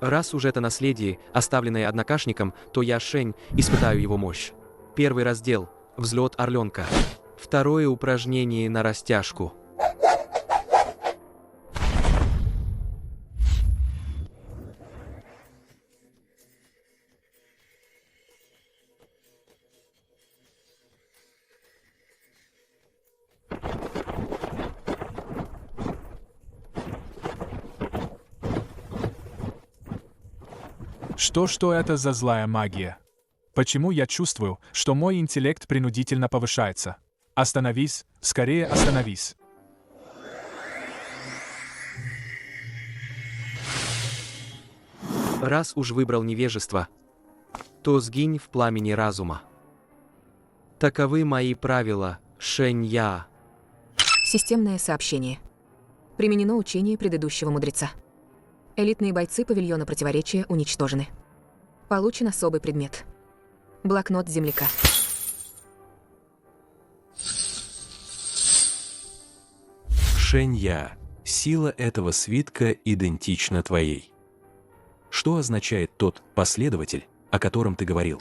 раз уж это наследие, оставленное однокашником, то я, Шень, испытаю его мощь. Первый раздел – взлет орленка. Второе упражнение на растяжку. Что это за злая магия? Почему я чувствую, что мой интеллект принудительно повышается? Остановись, скорее остановись. Раз уж выбрал невежество, то сгинь в пламени разума. Таковы мои правила, Шэнь-Я. Системное сообщение. Применено учение предыдущего мудреца. Элитные бойцы павильона противоречия уничтожены. Получен особый предмет. Блокнот земляка. Шэнь-Я, сила этого свитка идентична твоей. Что означает тот последователь, о котором ты говорил?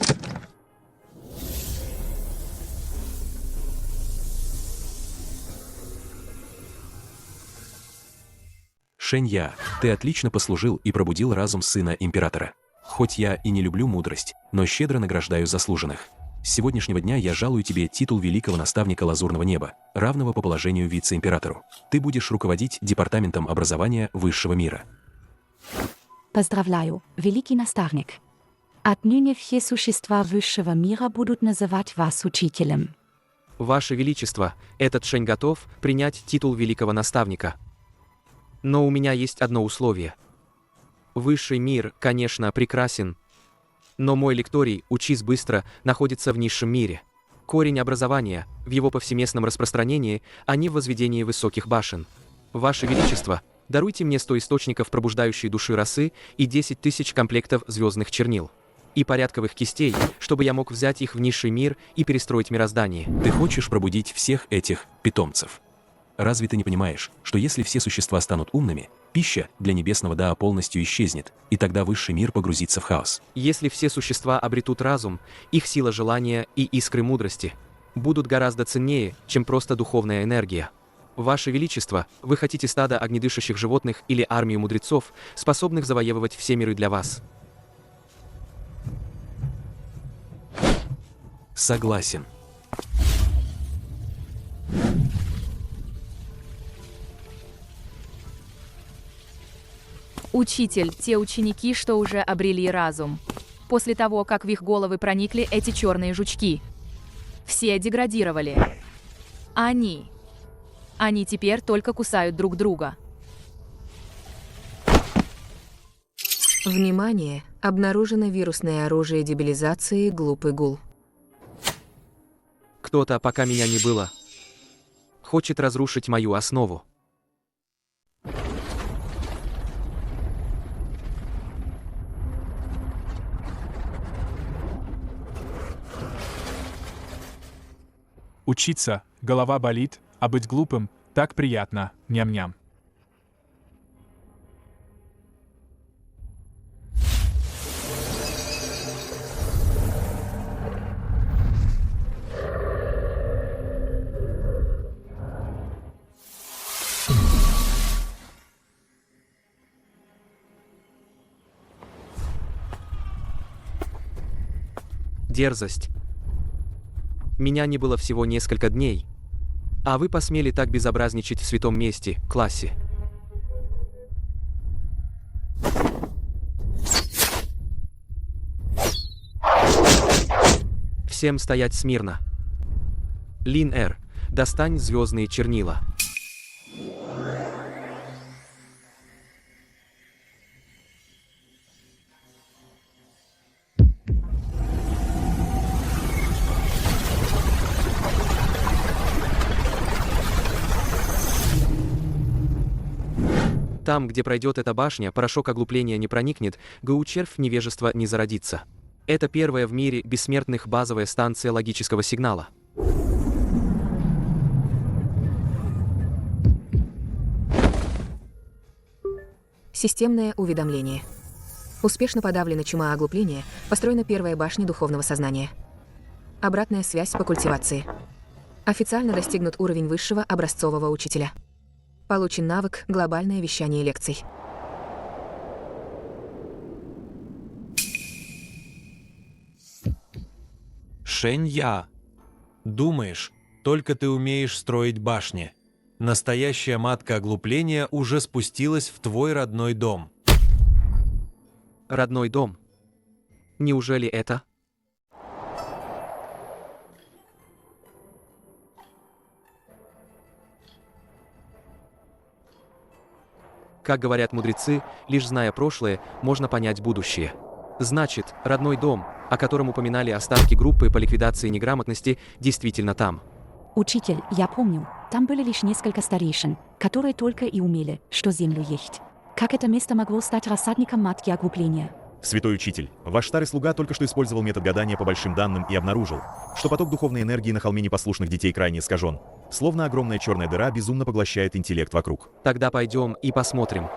Шэнь-Я, ты отлично послужил и пробудил разум сына императора. Хоть я и не люблю мудрость, но щедро награждаю заслуженных. С сегодняшнего дня я жалую тебе титул великого наставника Лазурного неба, равного по положению вице-императору. Ты будешь руководить департаментом образования высшего мира. Поздравляю, великий наставник. Отныне все существа высшего мира будут называть вас учителем. Ваше Величество, этот Шэнь готов принять титул великого наставника. Но у меня есть одно условие. Высший мир, конечно, прекрасен, но мой лекторий «Учись быстро» находится в низшем мире. Корень образования в его повсеместном распространении, а не в возведении высоких башен. Ваше Величество, даруйте мне 100 источников пробуждающей души росы и 10 тысяч комплектов звездных чернил и порядковых кистей, чтобы я мог взять их в низший мир и перестроить мироздание. Ты хочешь пробудить всех этих питомцев? Разве ты не понимаешь, что если все существа станут умными, пища для небесного Дао полностью исчезнет, и тогда высший мир погрузится в хаос? Если все существа обретут разум, их сила желания и искры мудрости будут гораздо ценнее, чем просто духовная энергия. Ваше Величество, вы хотите стадо огнедышащих животных или армию мудрецов, способных завоевывать все миры для вас? Согласен. Учитель, те ученики, что уже обрели разум. После того, как в их головы проникли эти черные жучки. Все деградировали. Они теперь только кусают друг друга. Внимание! Обнаружено вирусное оружие дебилизации «Глупый гул». Кто-то, пока меня не было, хочет разрушить мою основу. Учиться, голова болит, а быть глупым так приятно, ням-ням. Дерзость. Меня не было всего несколько дней, а вы посмели так безобразничать в святом месте, классе. Всем стоять смирно. Лин-Эр, достань звездные чернила. Там, где пройдет эта башня, порошок оглупления не проникнет, ГУ-червь невежества не зародится. Это первая в мире бессмертных базовая станция логического сигнала. Системное уведомление. Успешно подавлена чума оглупления, построена первая башня духовного сознания. Обратная связь по культивации. Официально достигнут уровень высшего образцового учителя. Получен навык «Глобальное вещание лекций». Шэнь-Я, думаешь, только ты умеешь строить башни. Настоящая матка оглупления уже спустилась в твой родной дом. Родной дом? Неужели это? Как говорят мудрецы, лишь зная прошлое, можно понять будущее. Значит, родной дом, о котором упоминали остатки группы по ликвидации неграмотности, действительно там. Учитель, я помню, там были лишь несколько старейшин, которые только и умели, что землю есть. Как это место могло стать рассадником матки ограбления? Святой учитель, ваш старый слуга только что использовал метод гадания по большим данным и обнаружил, что поток духовной энергии на холме непослушных детей крайне искажен. Словно огромная черная дыра безумно поглощает интеллект вокруг. Тогда пойдем и посмотрим.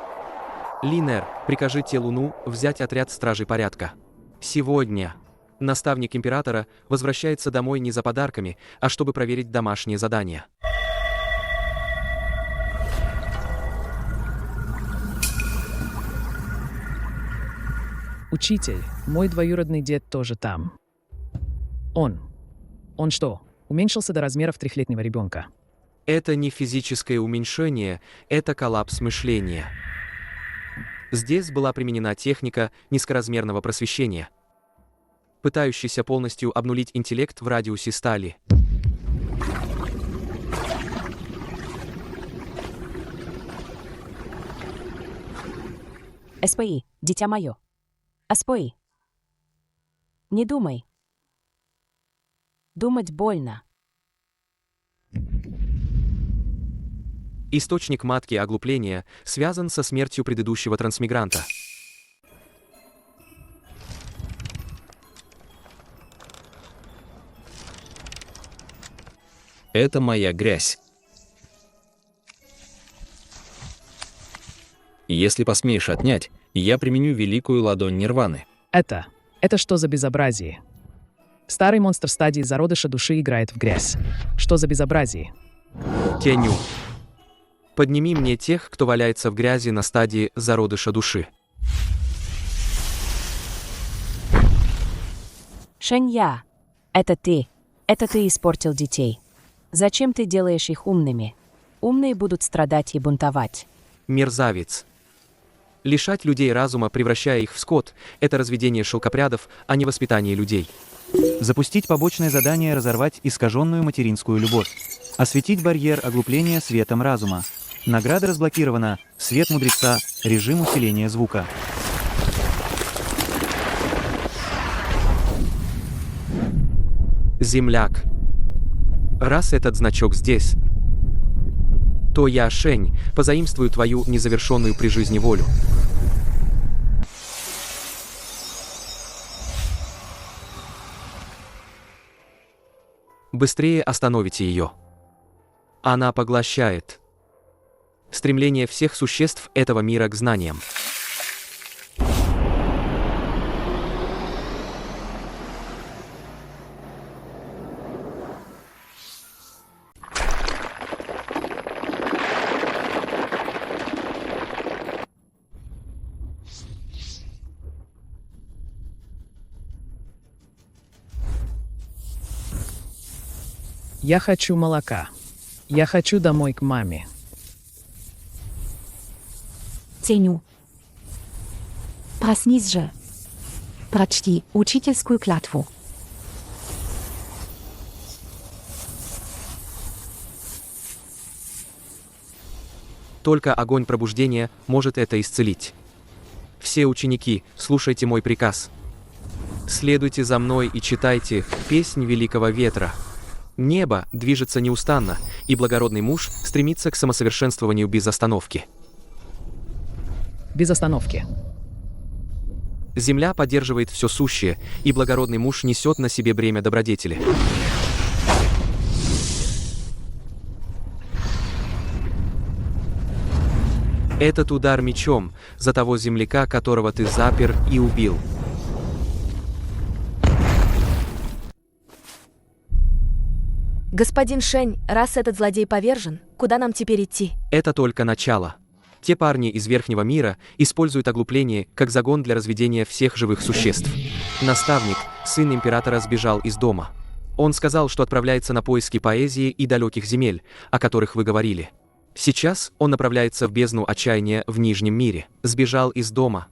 Линер, прикажите Луну взять отряд стражей порядка. Сегодня наставник императора возвращается домой не за подарками, а чтобы проверить домашние задания. Учитель, мой двоюродный дед тоже там. Он что, уменьшился до размеров 3-летнего ребенка? Это не физическое уменьшение, это коллапс мышления. Здесь была применена техника низкоразмерного просвещения, пытающаяся полностью обнулить интеллект в радиусе стали. СПИ, дитя мое. СПИ. Не думай. Думать больно. Источник матки оглупления связан со смертью предыдущего трансмигранта. Это моя грязь. Если посмеешь отнять, я применю великую ладонь Нирваны. Это что за безобразие? Старый монстр стадии зародыша души играет в грязь. Что за безобразие? Теню. Подними мне тех, кто валяется в грязи на стадии зародыша души. Шэнья, это ты испортил детей. Зачем ты делаешь их умными? Умные будут страдать и бунтовать. Мерзавец. Лишать людей разума, превращая их в скот, это разведение шелкопрядов, а не воспитание людей. Запустить побочное задание «Разорвать искаженную материнскую любовь». Осветить барьер оглупления светом разума. Награда разблокирована. Свет мудреца. Режим усиления звука. Земляк. Раз этот значок здесь, то я, Шень, позаимствую твою незавершенную при жизни волю. Быстрее остановите ее. Она поглощает стремление всех существ этого мира к знаниям. Я хочу молока. Я хочу домой к маме. Теню. Проснись же. Прочти учительскую клятву. Только огонь пробуждения может это исцелить. Все ученики, слушайте мой приказ. Следуйте за мной и читайте «Песнь великого ветра». Небо движется неустанно, и благородный муж стремится к самосовершенствованию без остановки. Без остановки. Земля поддерживает все сущее, и благородный муж несет на себе бремя добродетели. Этот удар мечом за того земляка, которого ты запер и убил. Господин Шень, раз этот злодей повержен, куда нам теперь идти? Это только начало. Те парни из Верхнего мира используют оглупление как загон для разведения всех живых существ. Наставник, сын императора, сбежал из дома. Он сказал, что отправляется на поиски поэзии и далеких земель, о которых вы говорили. Сейчас он направляется в бездну отчаяния в Нижнем мире. Сбежал из дома.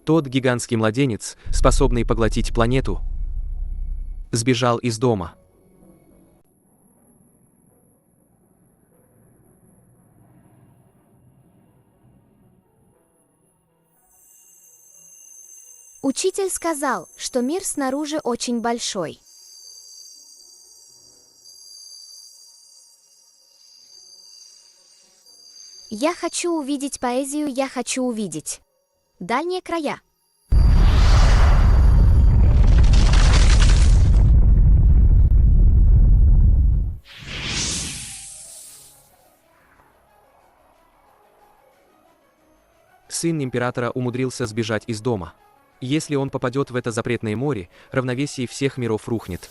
Тот гигантский младенец, способный поглотить планету, сбежал из дома. Учитель сказал, что мир снаружи очень большой. Я хочу увидеть поэзию, я хочу увидеть дальние края. Сын императора умудрился сбежать из дома. Если он попадет в это запретное море, равновесие всех миров рухнет.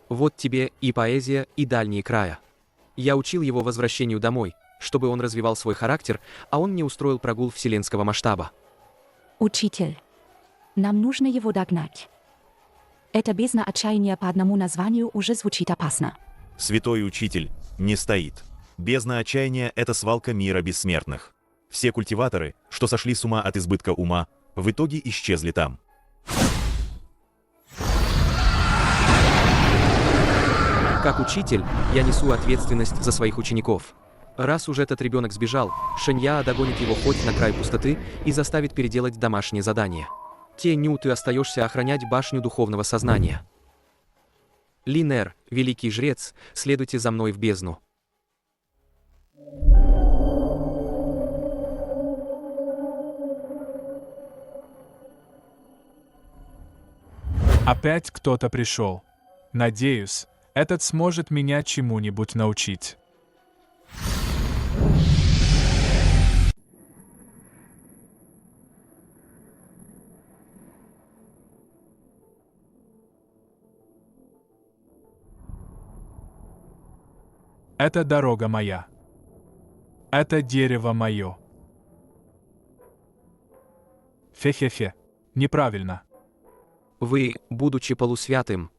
Вот тебе и поэзия, и дальние края. Я учил его возвращению домой, чтобы он развивал свой характер, а он мне устроил прогул вселенского масштаба. Учитель, нам нужно его догнать. Это бездна отчаяния по одному названию уже звучит опасно. Святой Учитель не стоит. Бездна отчаяния — это свалка мира бессмертных. Все культиваторы, что сошли с ума от избытка ума, в итоге исчезли там. Как учитель, я несу ответственность за своих учеников. Раз уже этот ребенок сбежал, Шэнья догонит его хоть на край пустоты и заставит переделать домашнее задание. Теню, ты остаешься охранять башню духовного сознания. Линер, великий жрец, следуйте за мной в бездну. Опять кто-то пришел. Надеюсь, этот сможет меня чему-нибудь научить. Это дорога моя. Это дерево мое. Фе-фе-фе. Неправильно. Вы, будучи полусвятым,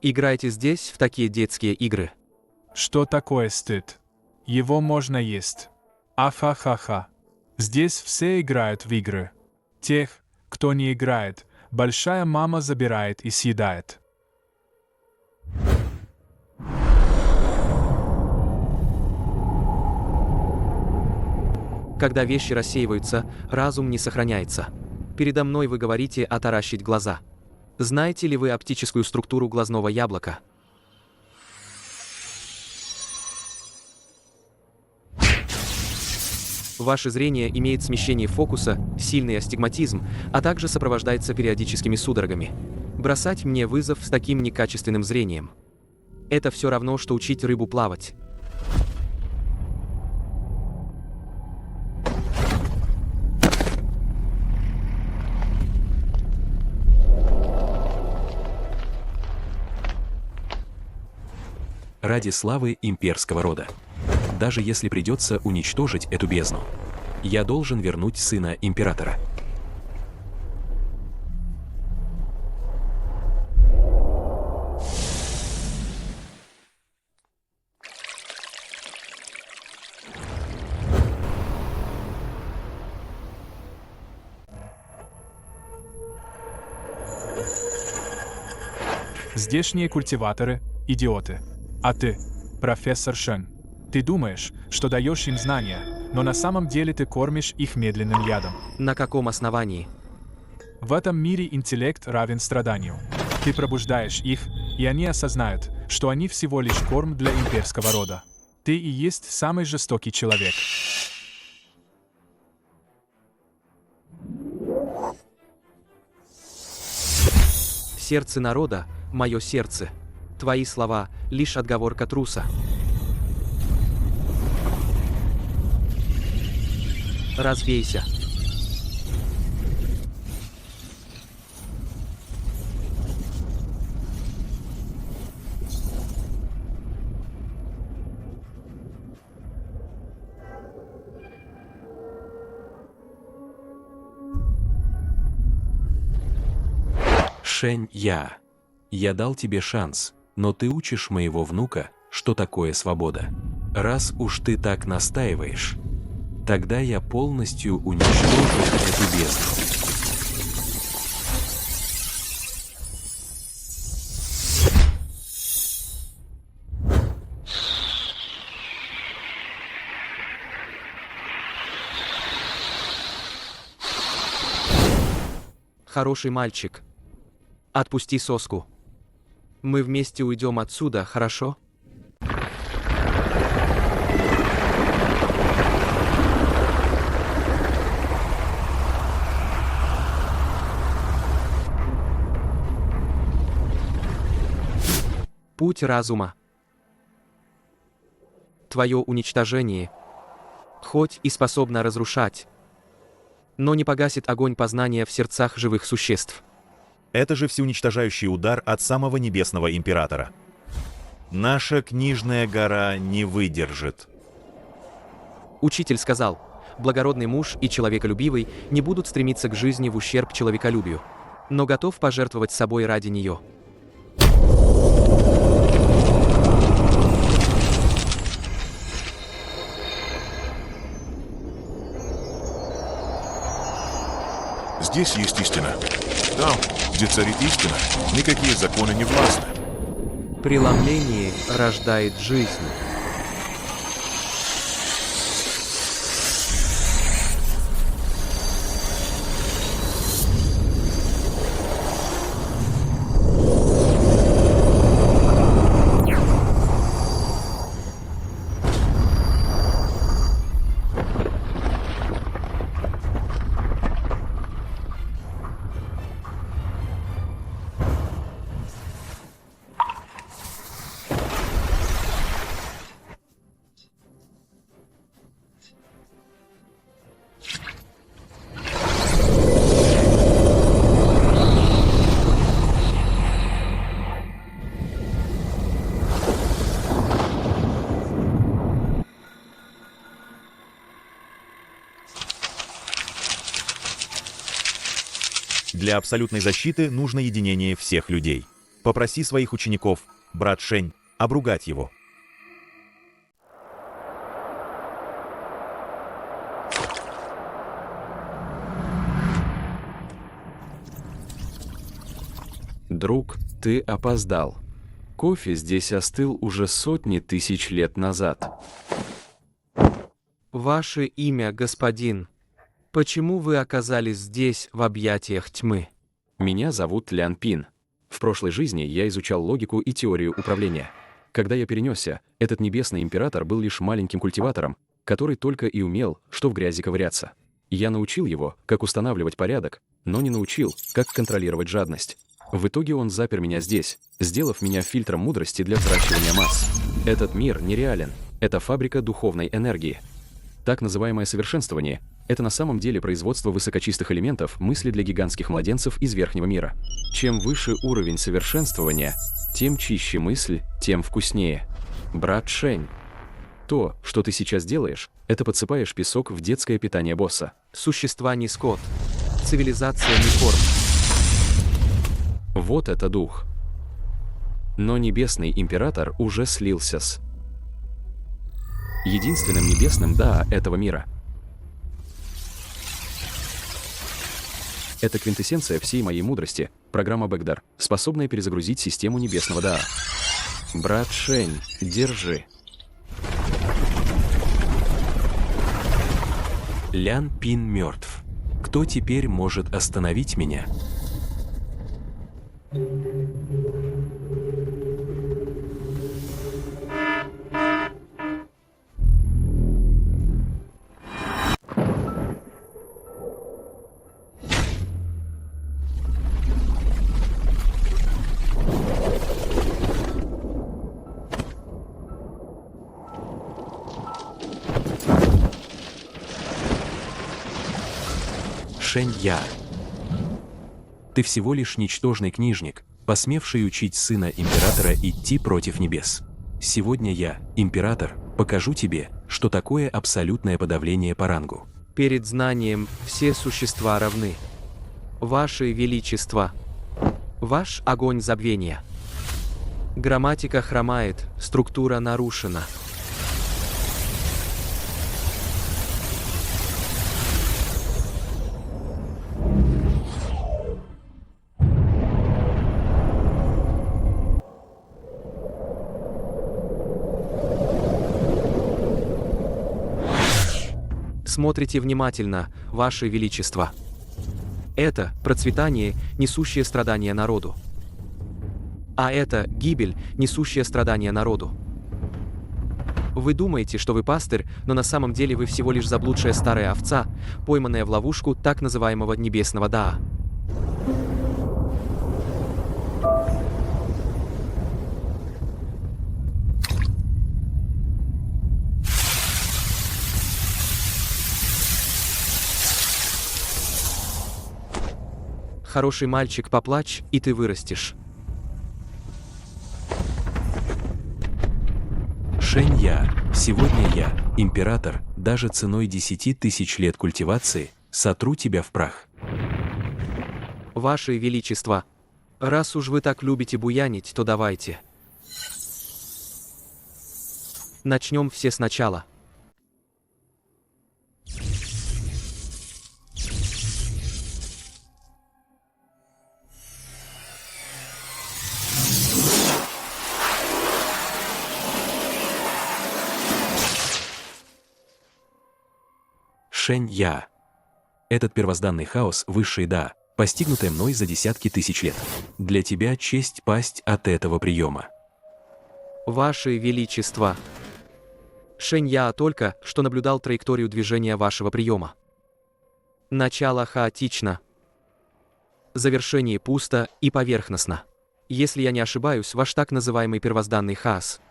играете здесь в такие детские игры. Что такое стыд? Его можно есть. Ахахаха. Здесь все играют в игры. Тех, кто не играет, большая мама забирает и съедает. Когда вещи рассеиваются, разум не сохраняется. Передо мной вы говорите «отаращить глаза». Знаете ли вы оптическую структуру глазного яблока? Ваше зрение имеет смещение фокуса, сильный астигматизм, а также сопровождается периодическими судорогами. Бросать мне вызов с таким некачественным зрением. Это все равно, что учить рыбу плавать. Ради славы имперского рода. Даже если придется уничтожить эту бездну, я должен вернуть сына императора. Здешние культиваторы – идиоты. А ты, профессор Шэн, ты думаешь, что даешь им знания, но на самом деле ты кормишь их медленным ядом. На каком основании? В этом мире интеллект равен страданию. Ты пробуждаешь их, и они осознают, что они всего лишь корм для имперского рода. Ты и есть самый жестокий человек. Сердце народа – мое сердце. Твои слова – лишь отговорка труса. Развейся. Шэнья, я дал тебе шанс, но ты учишь моего внука, что такое свобода. Раз уж ты так настаиваешь, тогда я полностью уничтожу эту бездну. Хороший мальчик. Отпусти соску. Мы вместе уйдем отсюда, хорошо? Путь разума. Твое уничтожение, хоть и способно разрушать, но не погасит огонь познания в сердцах живых существ. Это же всеуничтожающий удар от самого небесного императора. Наша книжная гора не выдержит. Учитель сказал, благородный муж и человеколюбивый не будут стремиться к жизни в ущерб человеколюбию, но готов пожертвовать собой ради нее. Здесь есть истина. Там, где царит истина, никакие законы не властны. Преломление рождает жизнь. Для абсолютной защиты нужно единение всех людей. Попроси своих учеников, брат Шень, обругать его. Друг, ты опоздал. Кофе здесь остыл уже сотни тысяч лет назад. Ваше имя, господин. Почему вы оказались здесь, в объятиях тьмы? Меня зовут Лян Пин. В прошлой жизни я изучал логику и теорию управления. Когда я перенесся, этот небесный император был лишь маленьким культиватором, который только и умел, что в грязи ковыряться. Я научил его, как устанавливать порядок, но не научил, как контролировать жадность. В итоге он запер меня здесь, сделав меня фильтром мудрости для взращивания масс. Этот мир нереален. Это фабрика духовной энергии. Так называемое совершенствование — это на самом деле производство высокочистых элементов мысли для гигантских младенцев из верхнего мира. Чем выше уровень совершенствования, тем чище мысль, тем вкуснее. Брат Шень, то, что ты сейчас делаешь, это подсыпаешь песок в детское питание босса. Существа не скот. Цивилизация не форма. Вот это дух. Но небесный император уже слился с единственным небесным да этого мира. Это квинтэссенция всей моей мудрости, программа Бэгдар, способная перезагрузить систему небесного Даа. Брат Шень, держи. Лян Пин мертв. Кто теперь может остановить меня? Шэнь-Я. Ты всего лишь ничтожный книжник, посмевший учить сына императора идти против небес. Сегодня я, император, покажу тебе, что такое абсолютное подавление по рангу. Перед знанием все существа равны. Ваше Величество, ваш огонь забвения. Грамматика хромает, структура нарушена. Смотрите внимательно, Ваше Величество. Это процветание, несущее страдания народу. А это гибель, несущая страдания народу. Вы думаете, что вы пастырь, но на самом деле вы всего лишь заблудшая старая овца, пойманная в ловушку так называемого небесного Даа. Хороший мальчик, поплачь, и ты вырастешь. Шэнья, сегодня я, император, даже ценой 10 тысяч лет культивации, сотру тебя в прах. Ваше Величество, раз уж вы так любите буянить, то давайте. Начнем все сначала. Шэнья. Этот первозданный хаос, высший Да, постигнутый мной за десятки тысяч лет. Для тебя честь пасть от этого приема. Ваше Величество. Шэнья только что наблюдал траекторию движения вашего приема. Начало хаотично. Завершение пусто и поверхностно. Если я не ошибаюсь, ваш так называемый первозданный хаос.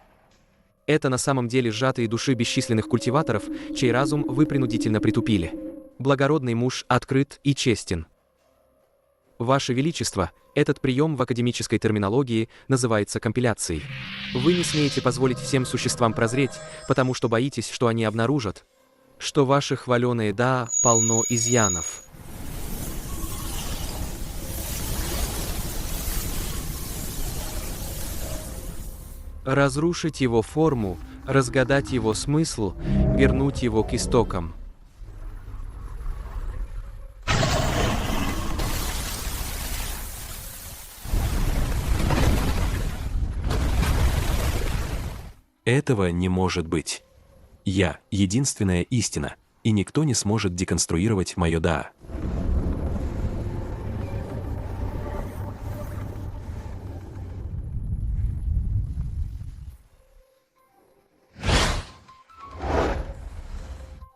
Это на самом деле сжатые души бесчисленных культиваторов, чей разум вы принудительно притупили. Благородный муж открыт и честен. Ваше Величество, этот прием в академической терминологии называется компиляцией. Вы не смеете позволить всем существам прозреть, потому что боитесь, что они обнаружат, что ваше хваленое «да» полно изъянов. Разрушить его форму, разгадать его смысл, вернуть его к истокам. Этого не может быть. Я — единственная истина, и никто не сможет деконструировать мое «да».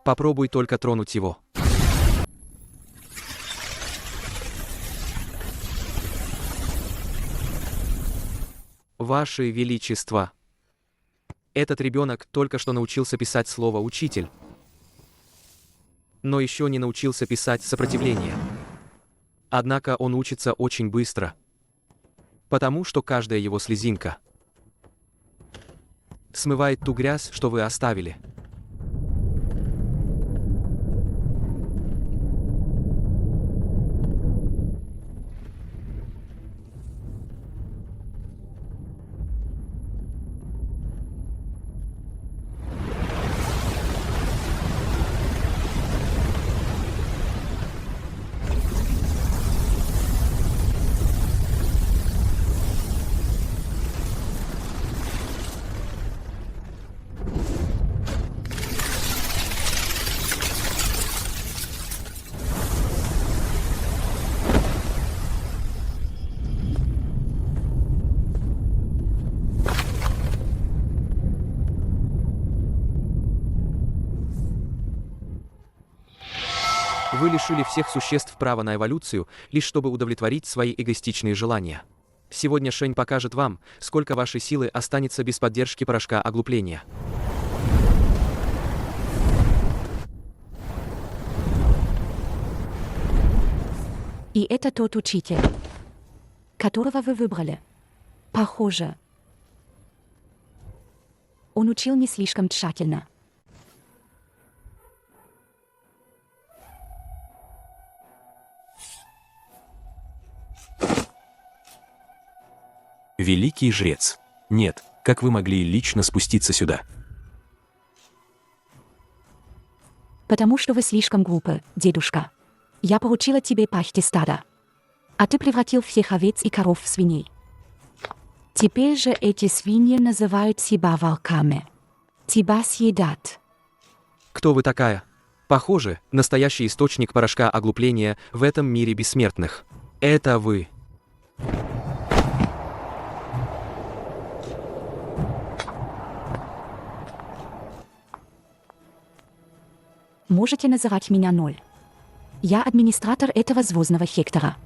Попробуй только тронуть его. Ваше Величество. Этот ребенок только что научился писать слово «учитель», но еще не научился писать «сопротивление». Однако он учится очень быстро, потому что каждая его слезинка смывает ту грязь, что вы оставили. Вы лишили всех существ права на эволюцию, лишь чтобы удовлетворить свои эгоистичные желания. Сегодня Шэнь покажет вам, сколько вашей силы останется без поддержки порошка оглупления. И это тот учитель, которого вы выбрали. Похоже. Он учил не слишком тщательно. Великий жрец. Нет, как вы могли лично спуститься сюда? Потому что вы слишком глупы, дедушка. Я поручила тебе пасти стада. А ты превратил всех овец и коров в свиней. Теперь же эти свиньи называют себя волками. Тебя съедят. Кто вы такая? Похоже, настоящий источник порошка оглупления в этом мире бессмертных. Это вы. Можете называть меня Ноль. Я администратор этого звездного сектора.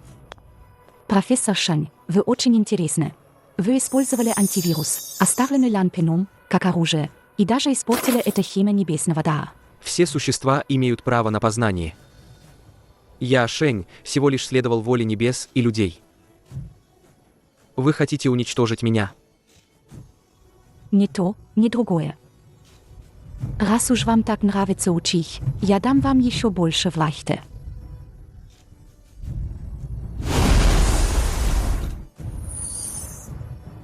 Профессор Шень, вы очень интересны. Вы использовали антивирус, оставленный Ланпеном, как оружие, и даже испортили это химия небесного дара. Все существа имеют право на познание. Я, Шень, всего лишь следовал воле небес и людей. Вы хотите уничтожить меня? Ни то, ни другое. Раз уж вам так нравится учить, я дам вам еще больше власти.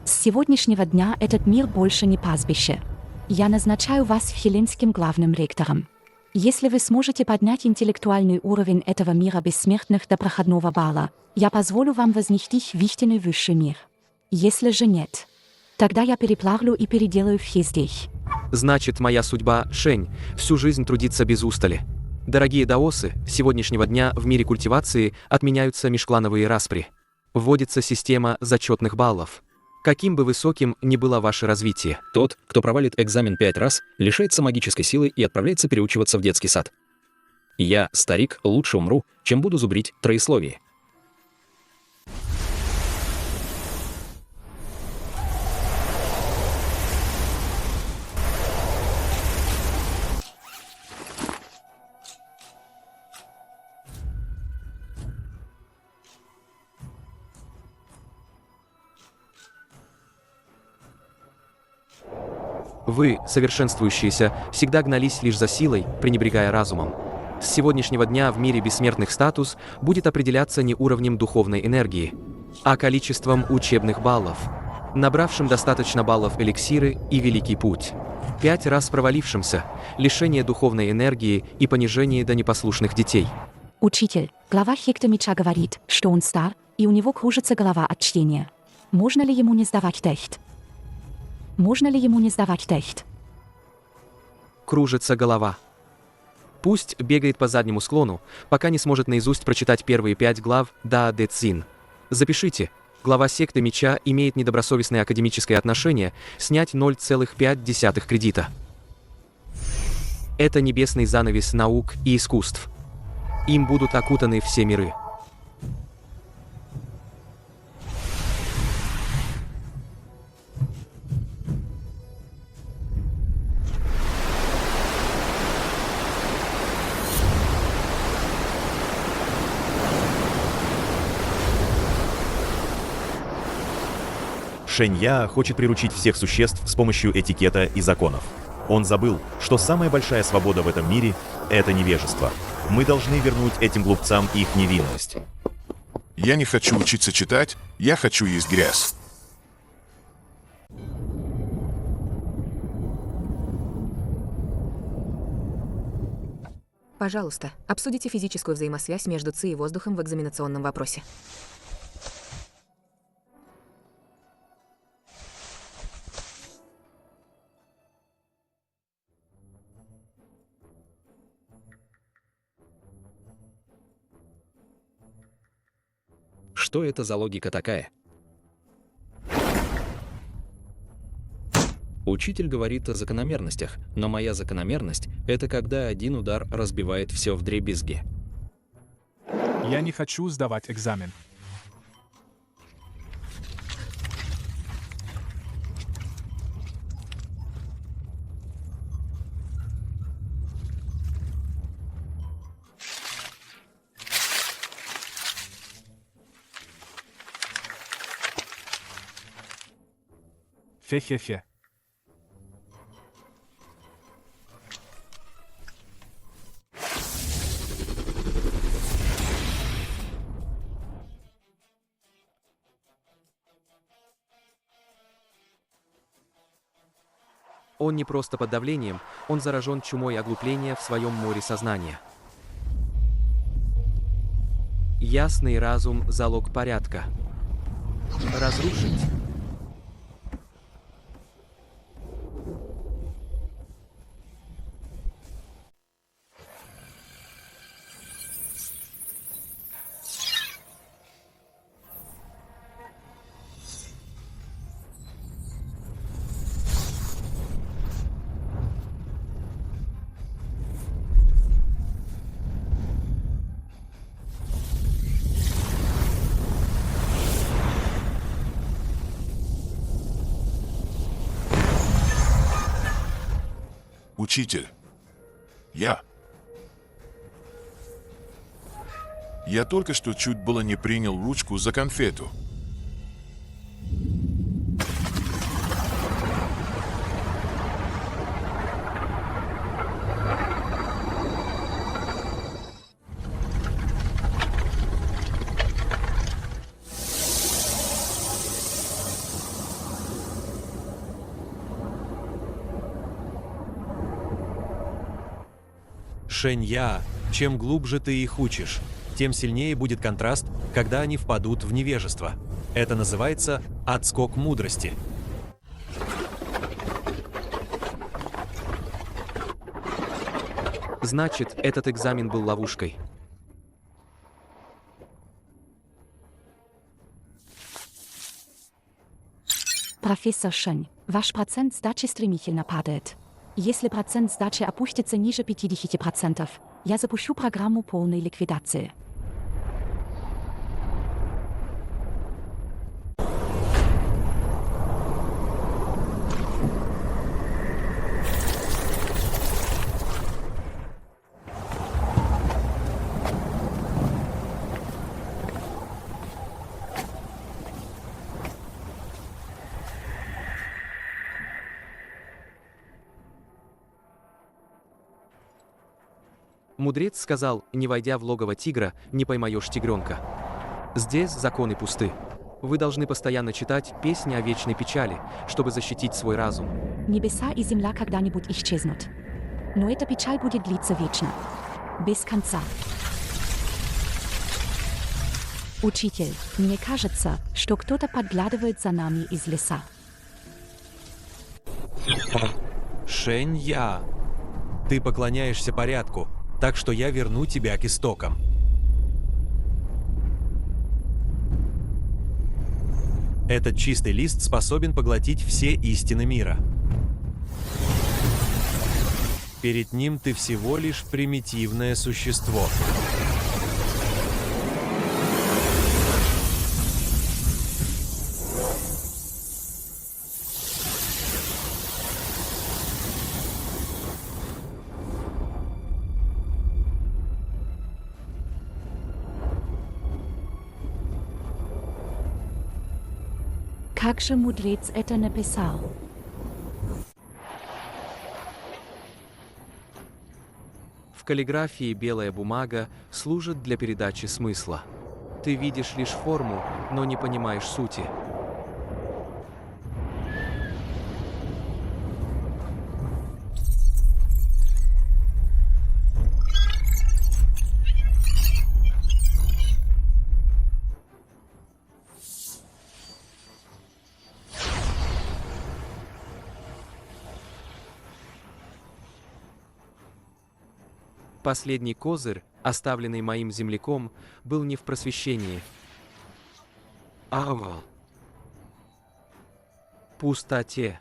С сегодняшнего дня этот мир больше не пастбище. Я назначаю вас вселенским главным ректором. Если вы сможете поднять интеллектуальный уровень этого мира бессмертных до проходного балла, я позволю вам вознести в истинный высший мир. Если же нет, тогда я переплавлю и переделаю все здесь. Значит, моя судьба, Шень, всю жизнь трудиться без устали. Дорогие даосы, с сегодняшнего дня в мире культивации отменяются межклановые распри. Вводится система зачетных баллов. Каким бы высоким ни было ваше развитие. Тот, кто провалит экзамен 5 раз, лишается магической силы и отправляется переучиваться в детский сад. Я, старик, лучше умру, чем буду зубрить троесловие. Вы, совершенствующиеся, всегда гнались лишь за силой, пренебрегая разумом. С сегодняшнего дня в мире бессмертных статус будет определяться не уровнем духовной энергии, а количеством учебных баллов, набравшим достаточно баллов эликсиры и Великий Путь. 5 раз провалившимся, лишение духовной энергии и понижение до непослушных детей. Учитель, глава секты меча говорит, что он стар, и у него кружится голова от чтения. Можно ли ему не сдавать тест? Можно ли ему не сдавать тест? Кружится голова. Пусть бегает по заднему склону, пока не сможет наизусть прочитать первые 5 глав Дао Дэ Цзин. Запишите, глава секты меча имеет недобросовестное академическое отношение, снять 0,5 кредита. Это небесный занавес наук и искусств. Им будут окутаны все миры. Шэнья хочет приручить всех существ с помощью этикета и законов. Он забыл, что самая большая свобода в этом мире — это невежество. Мы должны вернуть этим глупцам их невинность. Я не хочу учиться читать, я хочу есть грязь. Пожалуйста, обсудите физическую взаимосвязь между ЦИ и воздухом в экзаменационном вопросе. Что это за логика такая? Учитель говорит о закономерностях, но моя закономерность — это когда один удар разбивает все вдребезги. Я не хочу сдавать экзамен. Фе-фе-фе. Он не просто под давлением, он заражен чумой оглупления в своем море сознания. Ясный разум – залог порядка. Разрушить. учитель. Я только что чуть было не принял ручку за конфету. Шэнья, чем глубже ты их учишь, тем сильнее будет контраст, когда они впадут в невежество. Это называется отскок мудрости. Значит, этот экзамен был ловушкой. Профессор Шэнь, ваш процент сдачи стремительно падает. Если процент сдачи опустится ниже 50%, я запущу программу полной ликвидации. Мудрец сказал, не войдя в логово тигра, не поймаешь тигренка. Здесь законы пусты. Вы должны постоянно читать песни о вечной печали, чтобы защитить свой разум. Небеса и земля когда-нибудь исчезнут. Но эта печаль будет длиться вечно. Без конца. Учитель, мне кажется, что кто-то подглядывает за нами из леса. Шэнья, ты поклоняешься порядку, так что я верну тебя к истокам. Этот чистый лист способен поглотить все истины мира. Перед ним ты всего лишь примитивное существо. Как же мудрец это написал? В каллиграфии белая бумага служит для передачи смысла. Ты видишь лишь форму, но не понимаешь сути. Последний козырь, оставленный моим земляком, был не в просвещении, а в пустоте.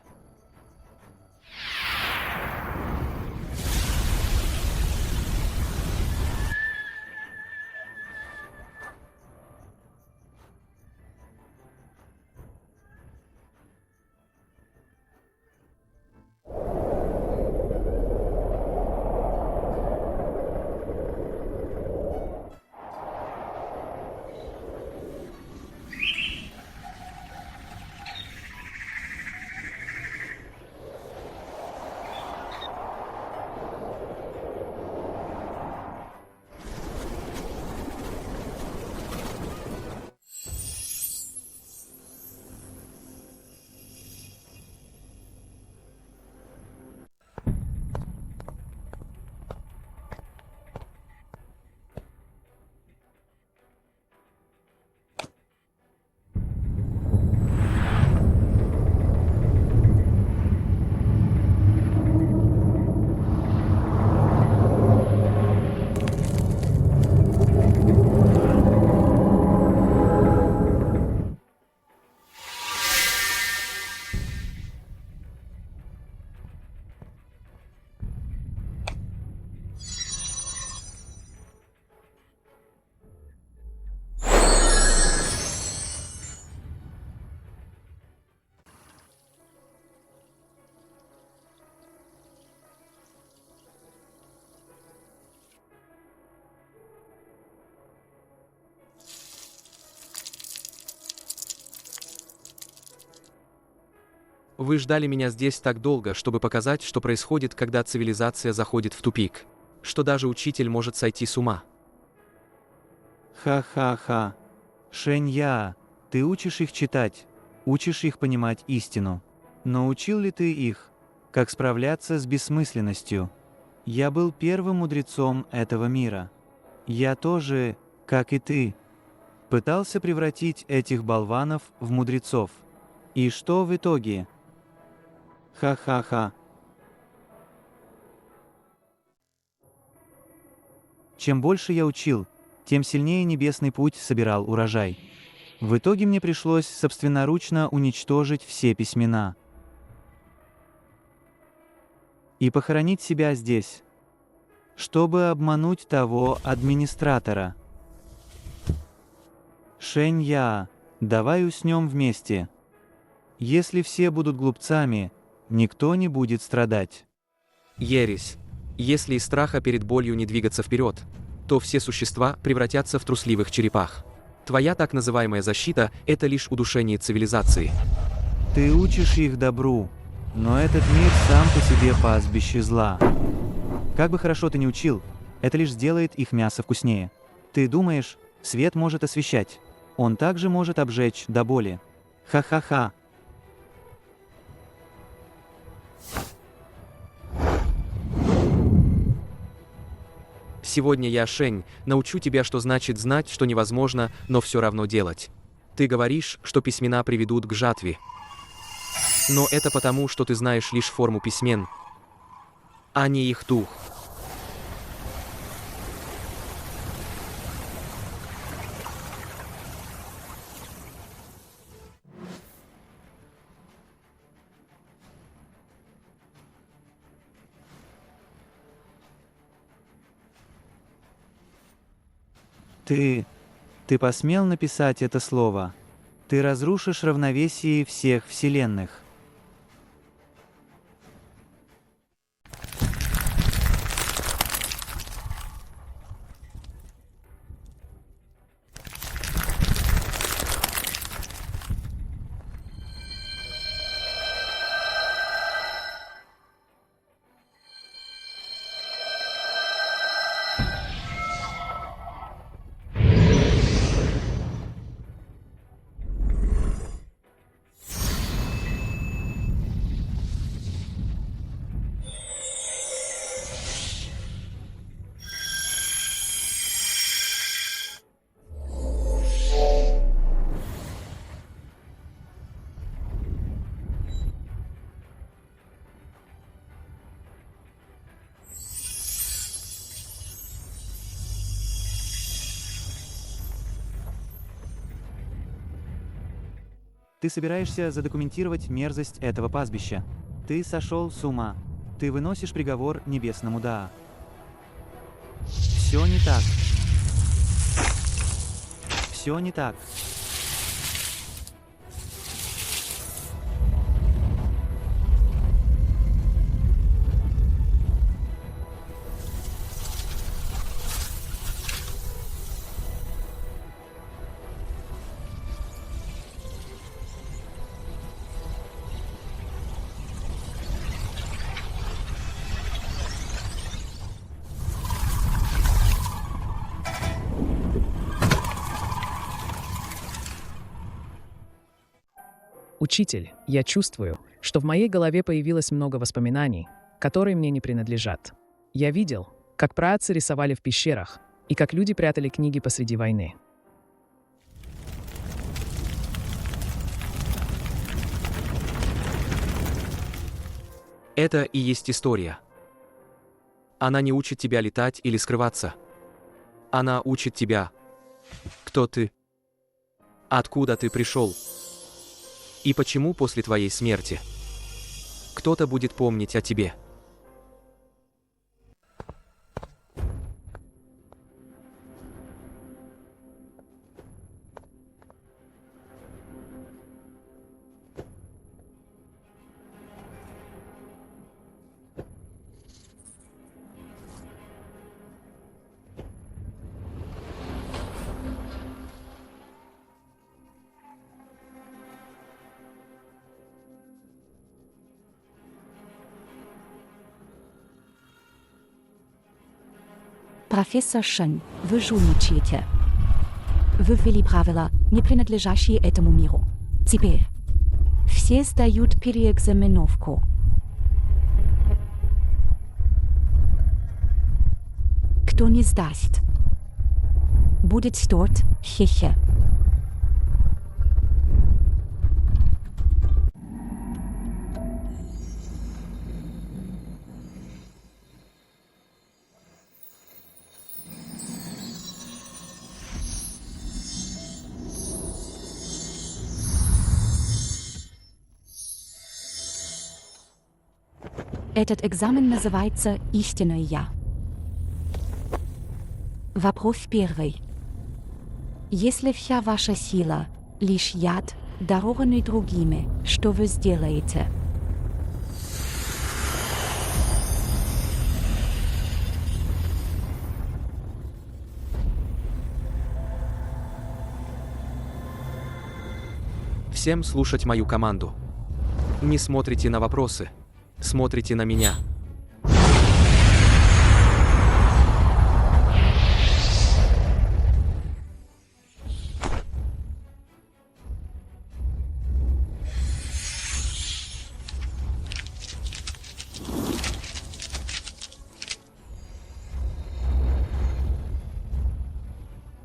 Вы ждали меня здесь так долго, чтобы показать, что происходит, когда цивилизация заходит в тупик. Что даже учитель может сойти с ума. Ха-ха-ха. Шэнья, ты учишь их читать, учишь их понимать истину. Но учил ли ты их, как справляться с бессмысленностью? Я был первым мудрецом этого мира. Я тоже, как и ты, пытался превратить этих болванов в мудрецов. И что в итоге? Ха-ха-ха. Чем больше я учил, тем сильнее небесный путь собирал урожай. В итоге мне пришлось собственноручно уничтожить все письмена и похоронить себя здесь, чтобы обмануть того администратора. Шэнья, давай уснем вместе. Если все будут глупцами, никто не будет страдать. Ересь. Если из страха перед болью не двигаться вперед, то все существа превратятся в трусливых черепах. Твоя так называемая защита – это лишь удушение цивилизации. Ты учишь их добру, но этот мир сам по себе пастбище зла. Как бы хорошо ты ни учил, это лишь сделает их мясо вкуснее. Ты думаешь, свет может освещать, он также может обжечь до боли. Ха-ха-ха. Сегодня я, Шэнь, научу тебя, что значит знать, что невозможно, но все равно делать. Ты говоришь, что письмена приведут к жатве. Но это потому, что ты знаешь лишь форму письмен, а не их дух. Ты посмел написать это слово? Ты разрушишь равновесие всех вселенных. Ты собираешься задокументировать мерзость этого пастбища. Ты сошел с ума. Ты выносишь приговор небесному Даа. Все не так. Все не так. Учитель, я чувствую, что в моей голове появилось много воспоминаний, которые мне не принадлежат. Я видел, как праотцы рисовали в пещерах, и как люди прятали книги посреди войны. Это и есть история. Она не учит тебя летать или скрываться. Она учит тебя, кто ты, откуда ты пришел, и почему после твоей смерти кто-то будет помнить о тебе. Профессор Шен, вы жульничаете. Вы ввели правила, не принадлежащие этому миру. Теперь все сдают переэкзаменовку. Кто не сдаст, будет торт, хе-хе. Этот экзамен называется «Истинное Я». Вопрос первый. Если вся ваша сила – лишь яд, дарованный другими, что вы сделаете? Всем слушать мою команду. Не смотрите на вопросы. Смотрите на меня.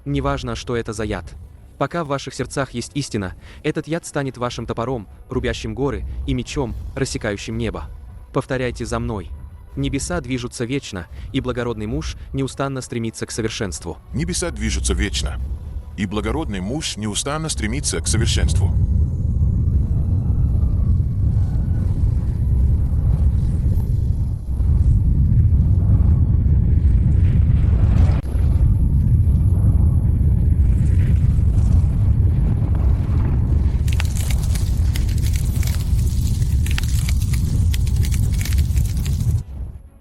Неважно, что это за яд. Пока в ваших сердцах есть истина, этот яд станет вашим топором, рубящим горы, и мечом, рассекающим небо. Повторяйте за мной. Небеса движутся вечно, и благородный муж неустанно стремится к совершенству. Небеса движутся вечно, и благородный муж неустанно стремится к совершенству.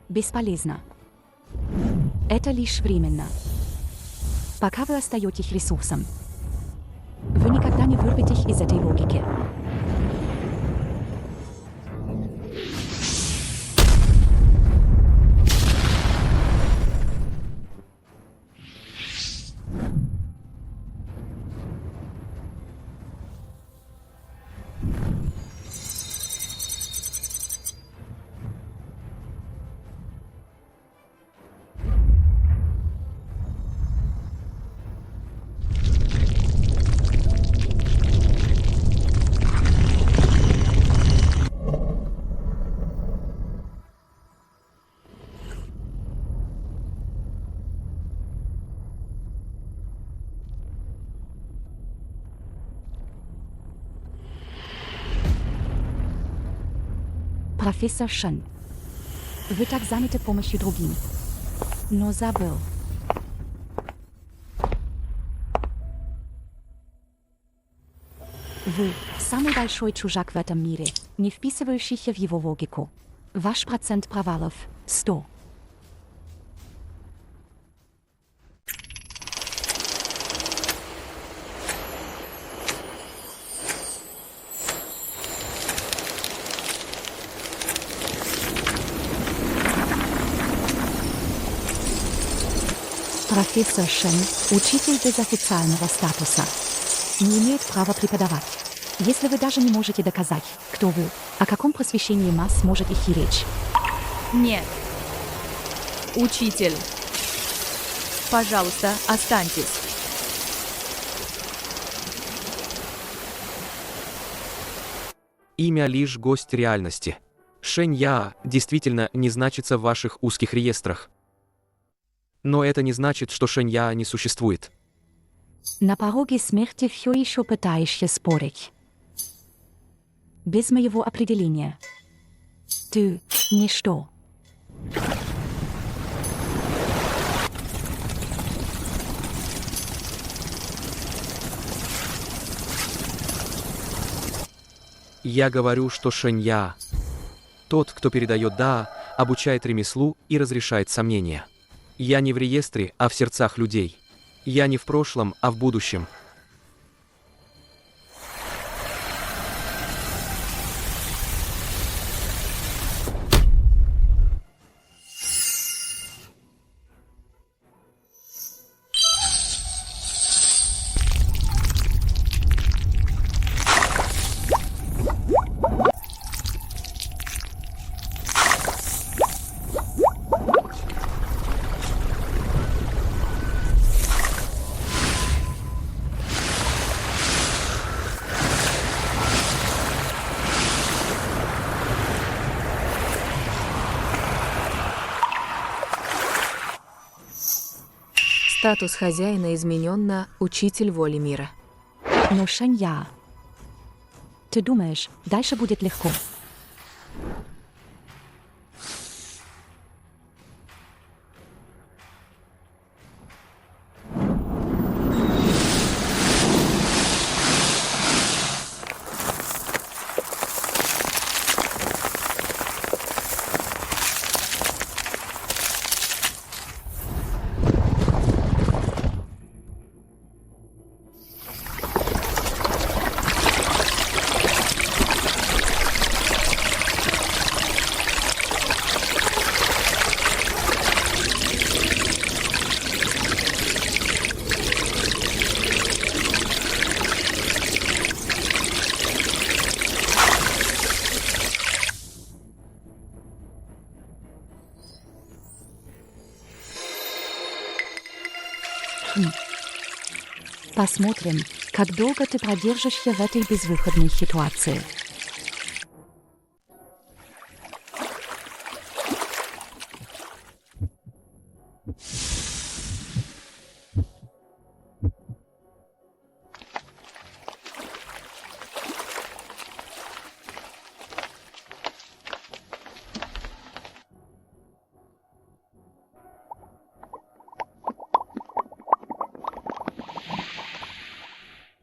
Бесполезно. Это лишь временно. Пока вы остаетесь ресурсом. Вы никогда не вырветесь из этой логики. Профессор Шен, вы так заняты помощью другим, но забыл. Вы самый большой чужак в этом мире, не вписывающийся в его логику. Ваш процент провалов – 100. Профессор Шен, учитель без официального статуса, не имеет права преподавать. Если вы даже не можете доказать, кто вы, о каком просвещении масс может идти речь? Нет. Учитель. Пожалуйста, останьтесь. Имя лишь гость реальности. Шэнь Я действительно не значится в ваших узких реестрах. Но это не значит, что Шэнь Я не существует. На пороге смерти все еще пытаешься спорить. Без моего определения. Ты – ничто. Я говорю, что Шэнь Я – тот, кто передает Да, обучает ремеслу и разрешает сомнения. Я не в реестре, а в сердцах людей. Я не в прошлом, а в будущем. Статус хозяина изменен на учитель воли мира. Но, Шэнья, ты думаешь, дальше будет легко? Посмотрим, как долго ты продержишься в этой безвыходной ситуации.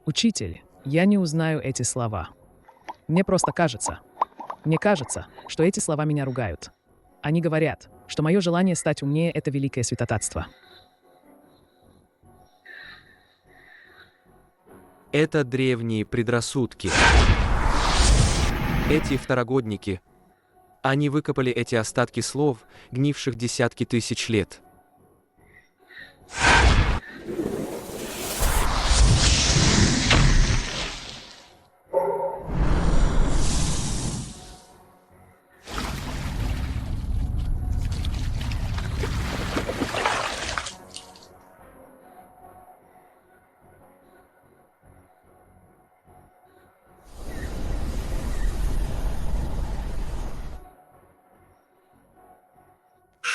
Учитель, я не узнаю эти слова. Мне просто кажется. Мне кажется, что эти слова меня ругают. Они говорят, что мое желание стать умнее — это великое святотатство. Это древние предрассудки. Эти второгодники. Они выкопали эти остатки слов, гнивших десятки тысяч лет.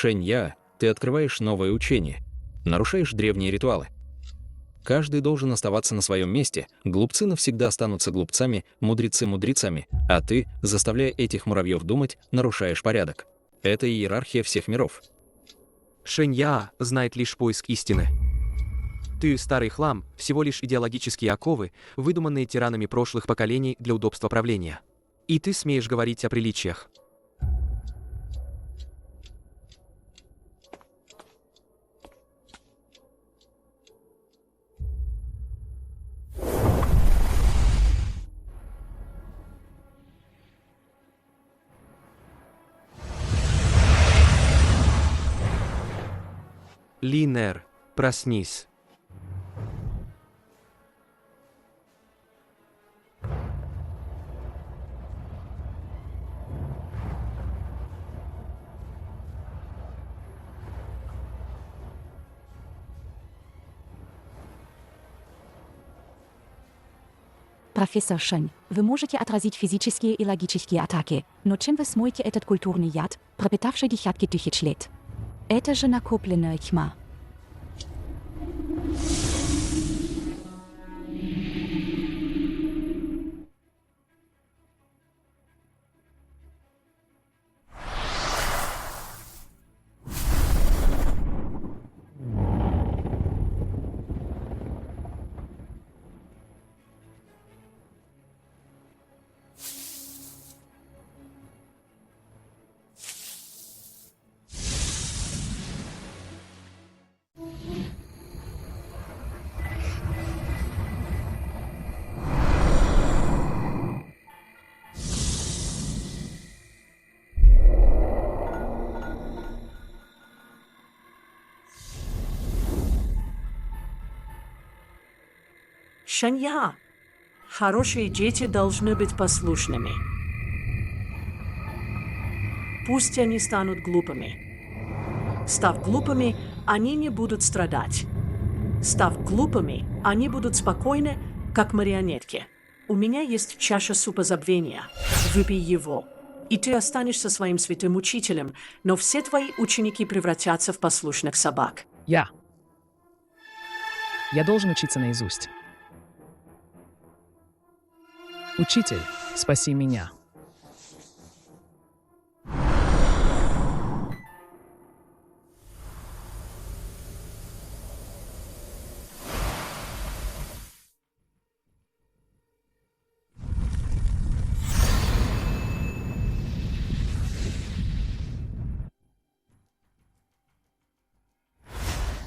Шэнья, ты открываешь новое учение, нарушаешь древние ритуалы. Каждый должен оставаться на своем месте, глупцы навсегда останутся глупцами, мудрецы мудрецами, а ты, заставляя этих муравьев думать, нарушаешь порядок. Это иерархия всех миров. Шэнья знает лишь поиск истины. Ты, старый хлам, всего лишь идеологические оковы, выдуманные тиранами прошлых поколений для удобства правления. И ты смеешь говорить о приличиях. Линер, проснись. Профессор Шэнь, вы можете отразить физические и логические атаки, но чем вы смоете этот культурный яд, пропитавший десятки тысяч лет? Это же накопленная тьма. Шэнья, хорошие дети должны быть послушными. Пусть они станут глупыми. Став глупыми, они не будут страдать. Став глупыми, они будут спокойны, как марионетки. У меня есть чаша супа забвения. Выпей его. И ты останешься своим святым учителем, но все твои ученики превратятся в послушных собак. Я должен учиться наизусть. Учитель, спаси меня.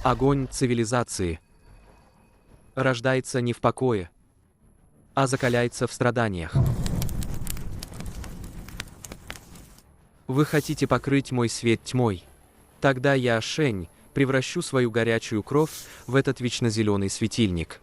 Огонь цивилизации рождается не в покое, а закаляется в страданиях. Вы хотите покрыть мой свет тьмой? Тогда я, Шень, превращу свою горячую кровь в этот вечно зеленый светильник.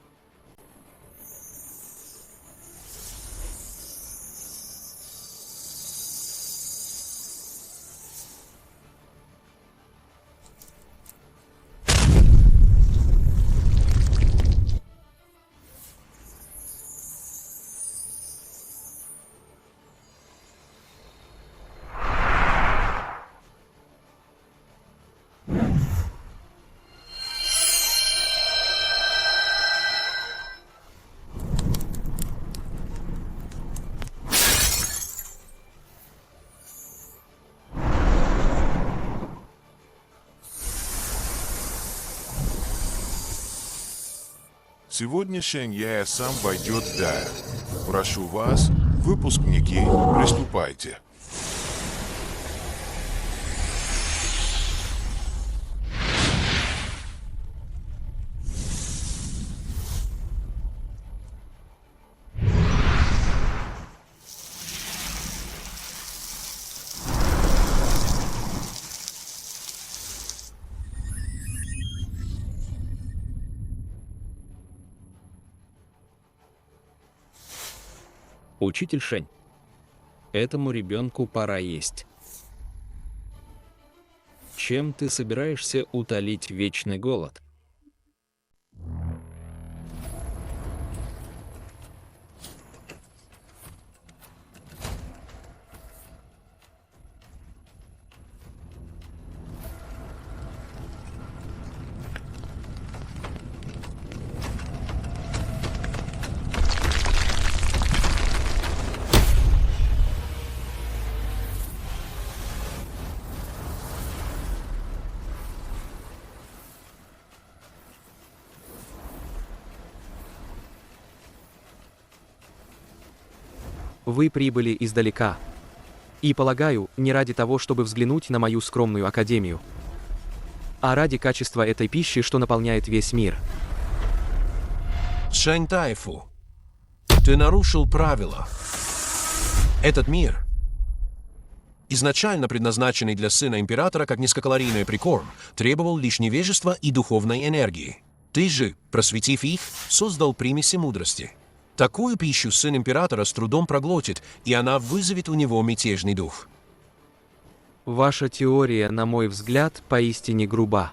Сегодня Шэнья сам войдет в Дая. Прошу вас, выпускники, приступайте. Учитель Шень, этому ребенку пора есть. Чем ты собираешься утолить вечный голод? Вы прибыли издалека. И, полагаю, не ради того, чтобы взглянуть на мою скромную академию, а ради качества этой пищи, что наполняет весь мир. Шэнь Тайфу, ты нарушил правила. Этот мир, изначально предназначенный для сына императора как низкокалорийный прикорм, требовал лишь невежества и духовной энергии. Ты же, просветив их, создал примеси мудрости. Такую пищу сын императора с трудом проглотит, и она вызовет у него мятежный дух. Ваша теория, на мой взгляд, поистине груба.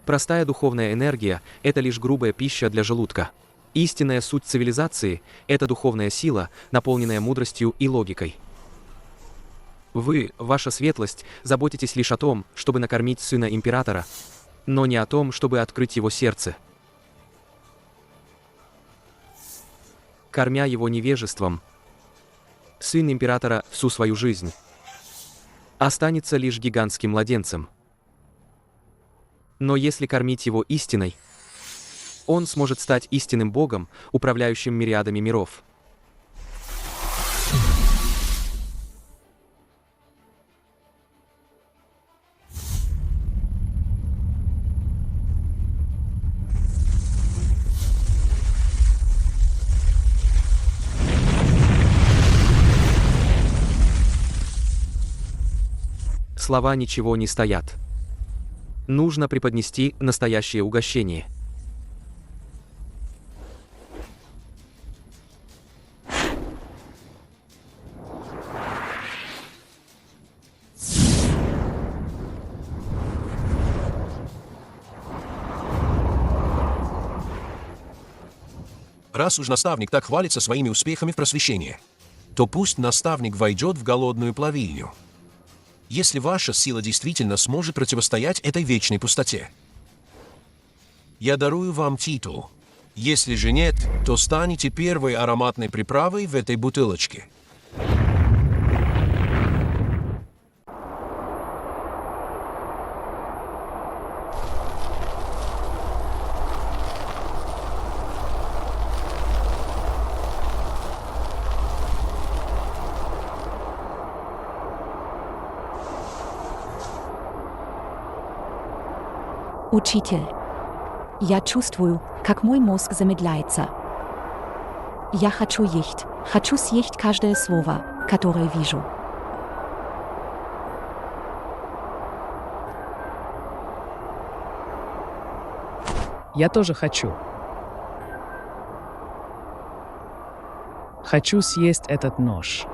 Простая духовная энергия – это лишь грубая пища для желудка. Истинная суть цивилизации – это духовная сила, наполненная мудростью и логикой. Вы, ваша светлость, заботитесь лишь о том, чтобы накормить сына императора, но не о том, чтобы открыть его сердце. Кормя его невежеством, сын императора всю свою жизнь останется лишь гигантским младенцем. Но если кормить его истиной, он сможет стать истинным богом, управляющим мириадами миров. Слова ничего не стоят. Нужно преподнести настоящее угощение. Раз уж наставник так хвалится своими успехами в просвещении, то пусть наставник войдет в голодную плавильню. Если ваша сила действительно сможет противостоять этой вечной пустоте. Я дарую вам титул. Если же нет, то станете первой ароматной приправой в этой бутылочке. Учитель, я чувствую, как мой мозг замедляется. Я хочу съесть каждое слово, которое вижу. Я тоже хочу. Хочу съесть этот нож.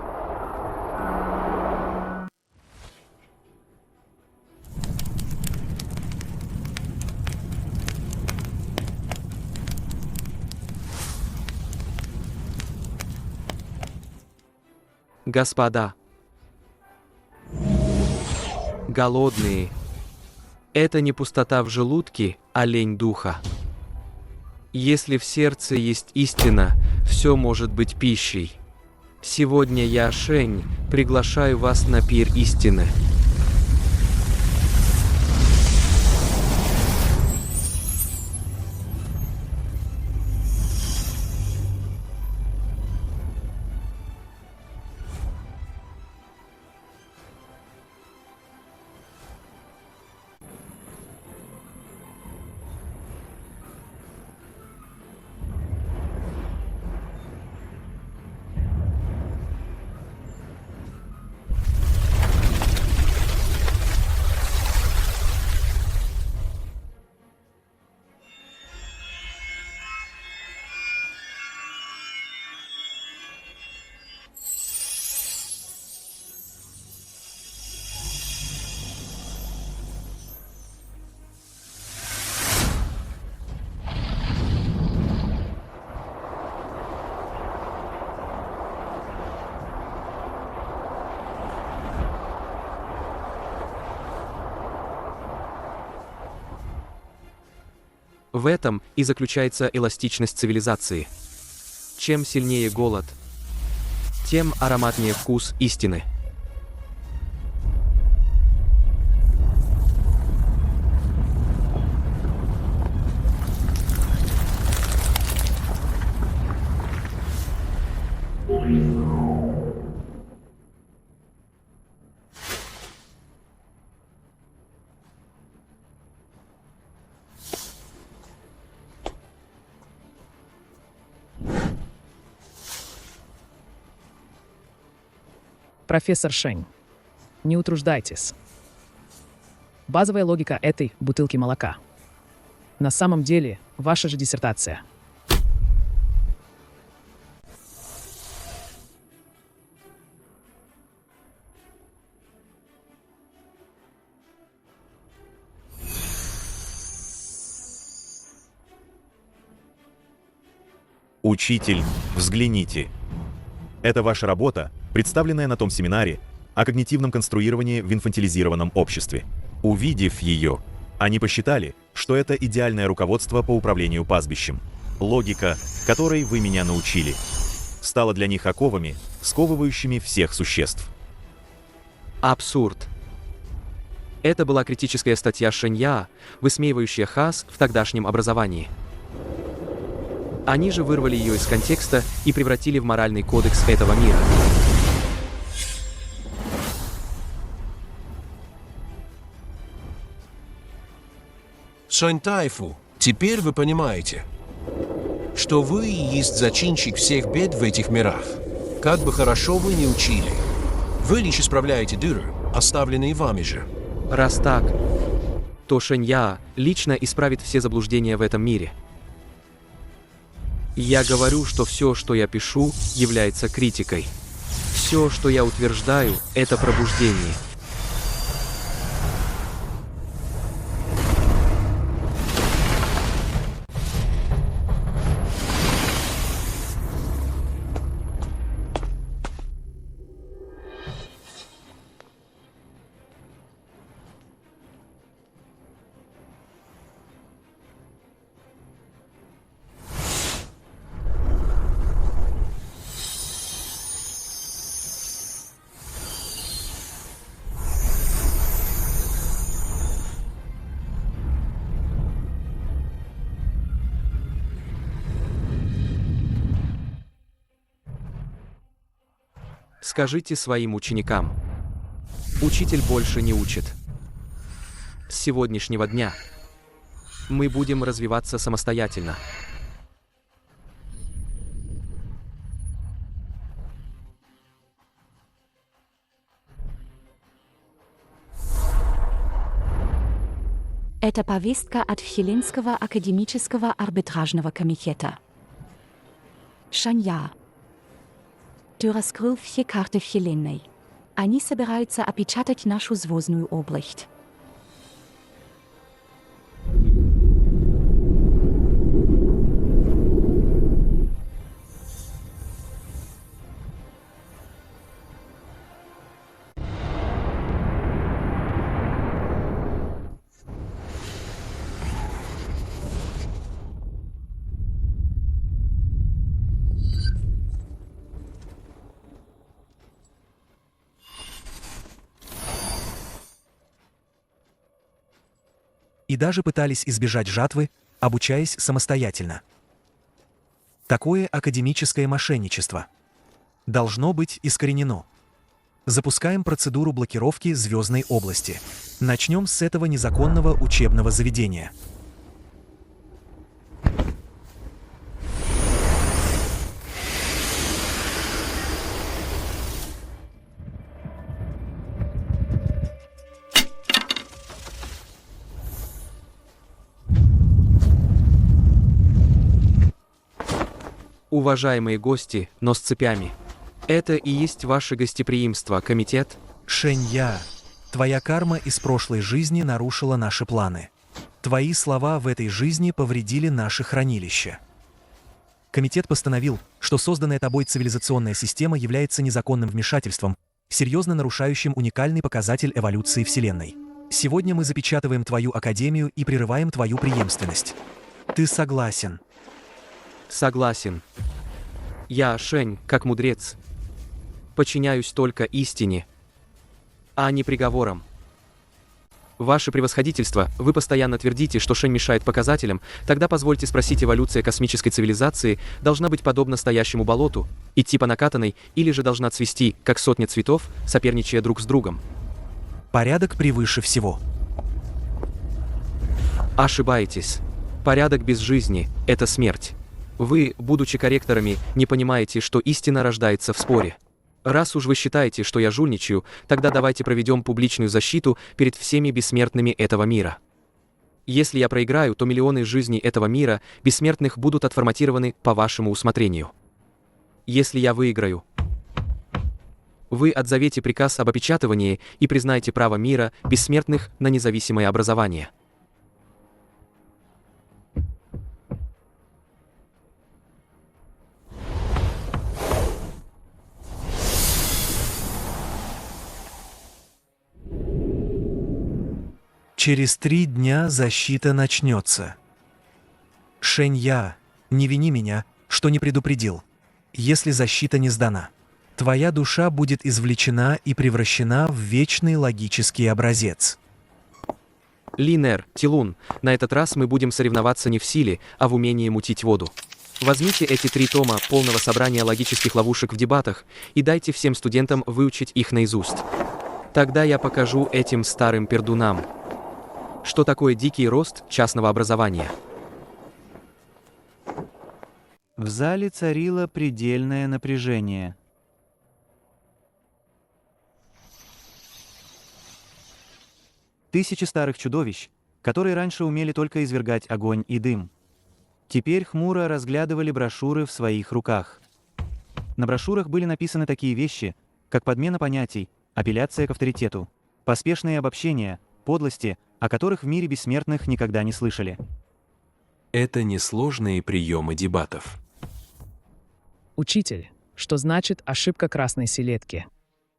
Господа, голодные, это не пустота в желудке, а лень духа. Если в сердце есть истина, все может быть пищей. Сегодня я, Шень, приглашаю вас на пир истины. В этом и заключается эластичность цивилизации. Чем сильнее голод, тем ароматнее вкус истины. Профессор Шень, не утруждайтесь. Базовая логика этой бутылки молока. На самом деле, ваша же диссертация. Учитель, взгляните. Это ваша работа, представленная на том семинаре о когнитивном конструировании в инфантилизированном обществе. Увидев ее, они посчитали, что это идеальное руководство по управлению пастбищем. Логика, которой вы меня научили, стала для них оковами, сковывающими всех существ. Абсурд. Это была критическая статья Шэнья, высмеивающая Хас в тогдашнем образовании. Они же вырвали ее из контекста и превратили в моральный кодекс этого мира. Шэнь Тайфу, теперь вы понимаете, что вы и есть зачинщик всех бед в этих мирах. Как бы хорошо вы ни учили, вы лишь исправляете дыры, оставленные вами же. Раз так, то Шэнья лично исправит все заблуждения в этом мире. Я говорю, что все, что я пишу, является критикой. Все, что я утверждаю, это пробуждение. Скажите своим ученикам. Учитель больше не учит. С сегодняшнего дня мы будем развиваться самостоятельно. Это повестка от Вселенского академического арбитражного комитета. Шанья. Ты раскрыл все карты Вселенной. Они собираются опечатать нашу звездную область. И даже пытались избежать жатвы, обучаясь самостоятельно. Такое академическое мошенничество должно быть искоренено. Запускаем процедуру блокировки звездной области. Начнем с этого незаконного учебного заведения. Уважаемые гости, но с цепями. Это и есть ваше гостеприимство, комитет? Шэнья, твоя карма из прошлой жизни нарушила наши планы. Твои слова в этой жизни повредили наше хранилище. Комитет постановил, что созданная тобой цивилизационная система является незаконным вмешательством, серьезно нарушающим уникальный показатель эволюции Вселенной. Сегодня мы запечатываем твою академию и прерываем твою преемственность. Ты согласен? Согласен. Я, Шэнь, как мудрец, подчиняюсь только истине, а не приговорам. Ваше превосходительство, вы постоянно твердите, что Шэнь мешает показателям, тогда позвольте спросить, эволюция космической цивилизации должна быть подобна стоящему болоту, идти по накатанной, или же должна цвести, как сотня цветов, соперничая друг с другом? Порядок превыше всего. Ошибаетесь. Порядок без жизни – это смерть. Вы, будучи корректорами, не понимаете, что истина рождается в споре. Раз уж вы считаете, что я жульничаю, тогда давайте проведем публичную защиту перед всеми бессмертными этого мира. Если я проиграю, то миллионы жизней этого мира, бессмертных, будут отформатированы по вашему усмотрению. Если я выиграю, вы отзовете приказ об опечатывании и признаете право мира, бессмертных, на независимое образование. Через 3 дня защита начнется. Шэнья, не вини меня, что не предупредил. Если защита не сдана, твоя душа будет извлечена и превращена в вечный логический образец. Линер, Тилун, на этот раз мы будем соревноваться не в силе, а в умении мутить воду. Возьмите эти 3 тома полного собрания логических ловушек в дебатах и дайте всем студентам выучить их наизусть. Тогда я покажу этим старым пердунам, что такое дикий рост частного образования. В зале царило предельное напряжение. Тысячи старых чудовищ, которые раньше умели только извергать огонь и дым, теперь хмуро разглядывали брошюры в своих руках. На брошюрах были написаны такие вещи, как подмена понятий, апелляция к авторитету, поспешные обобщения, подлости, о которых в мире бессмертных никогда не слышали. Это несложные приемы дебатов. Учитель, что значит ошибка красной селедки?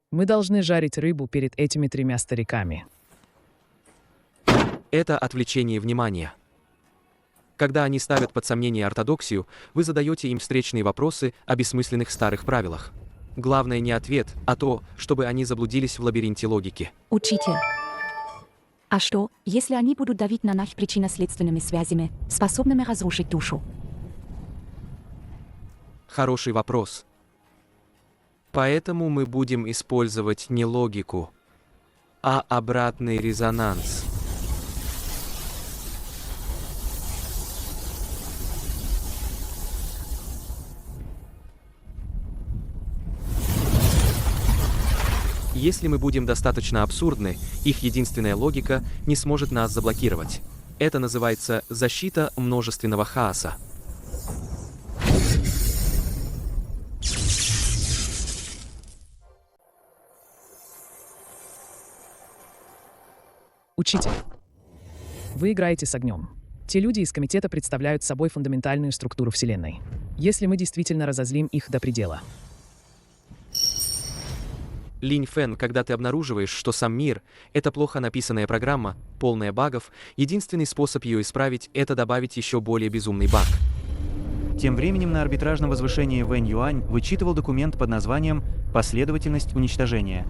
Мы должны жарить рыбу перед этими 3 стариками. Это отвлечение внимания. Когда они ставят под сомнение ортодоксию, вы задаете им встречные вопросы о бессмысленных старых правилах. Главное не ответ, а то, чтобы они заблудились в лабиринте логики. Учитель. А что, если они будут давить на нас причинно-следственными связями, способными разрушить душу? Хороший вопрос. Поэтому мы будем использовать не логику, а обратный резонанс. Если мы будем достаточно абсурдны, их единственная логика не сможет нас заблокировать. Это называется защита множественного хаоса. Учитель, вы играете с огнем. Те люди из комитета представляют собой фундаментальную структуру Вселенной. Если мы действительно разозлим их до предела. Линь Фэн, когда ты обнаруживаешь, что сам мир — это плохо написанная программа, полная багов, единственный способ ее исправить — это добавить еще более безумный баг. Тем временем на арбитражном возвышении Вэнь Юань вычитывал документ под названием «Последовательность уничтожения».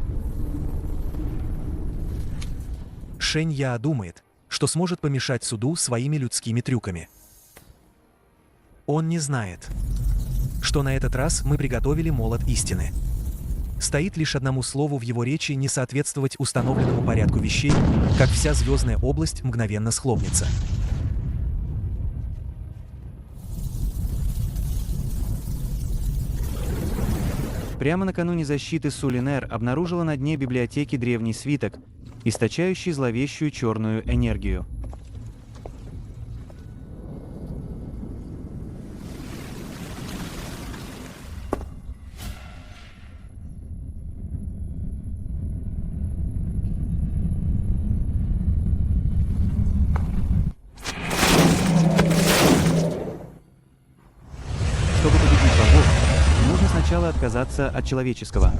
Шэнь Я думает, что сможет помешать суду своими людскими трюками. Он не знает, что на этот раз мы приготовили молот истины. Стоит лишь одному слову в его речи не соответствовать установленному порядку вещей, как вся звездная область мгновенно схлопнется. Прямо накануне защиты Сулинер обнаружила на дне библиотеки древний свиток, источающий зловещую черную энергию. Чтобы победить богов, нужно сначала отказаться от человеческого.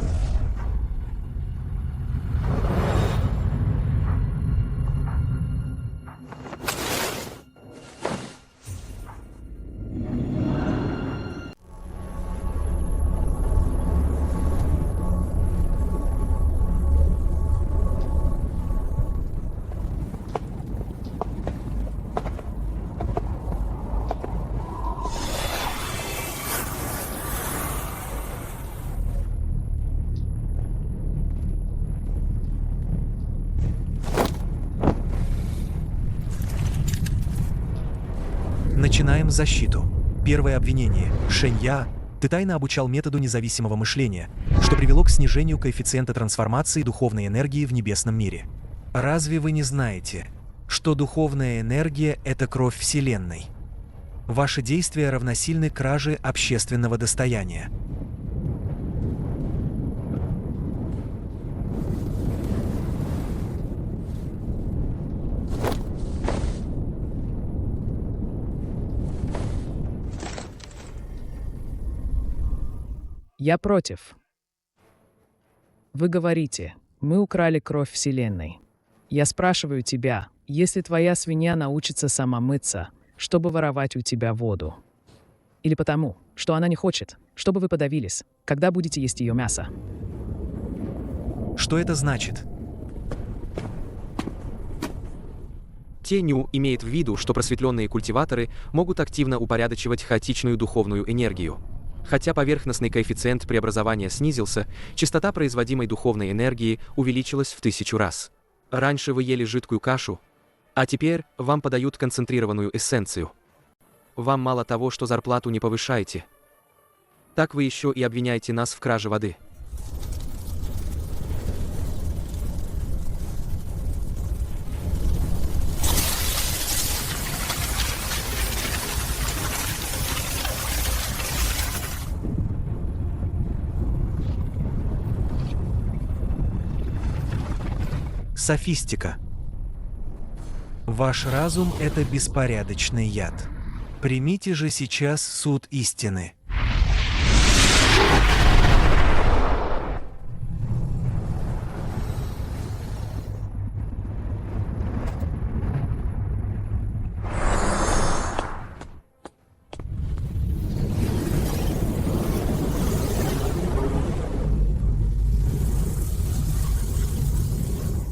Начинаем защиту. Первое обвинение. Шэнь Я, ты тайно обучал методу независимого мышления, что привело к снижению коэффициента трансформации духовной энергии в небесном мире. Разве вы не знаете, что духовная энергия — это кровь Вселенной? Ваши действия равносильны краже общественного достояния. Я против. Вы говорите, мы украли кровь Вселенной. Я спрашиваю тебя, если твоя свинья научится сама мыться, чтобы воровать у тебя воду. Или потому, что она не хочет, чтобы вы подавились, когда будете есть ее мясо. Что это значит? Тенью имеет в виду, что просветленные культиваторы могут активно упорядочивать хаотичную духовную энергию. Хотя поверхностный коэффициент преобразования снизился, частота производимой духовной энергии увеличилась в 1000 раз. Раньше вы ели жидкую кашу, а теперь вам подают концентрированную эссенцию. Вам мало того, что зарплату не повышаете, так вы еще и обвиняете нас в краже воды. Софистика. Ваш разум — это беспорядочный яд. Примите же сейчас суд истины.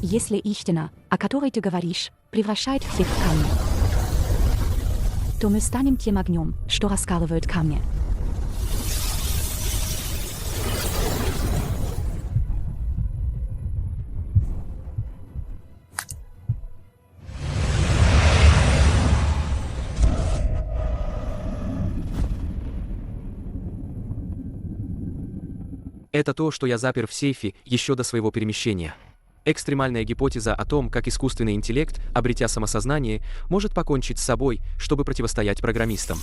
Если истина, о которой ты говоришь, превращает всех в камни, то мы станем тем огнем, что раскалывает камни. Это то, что я запер в сейфе еще до своего перемещения. Экстремальная гипотеза о том, как искусственный интеллект, обретя самосознание, может покончить с собой, чтобы противостоять программистам.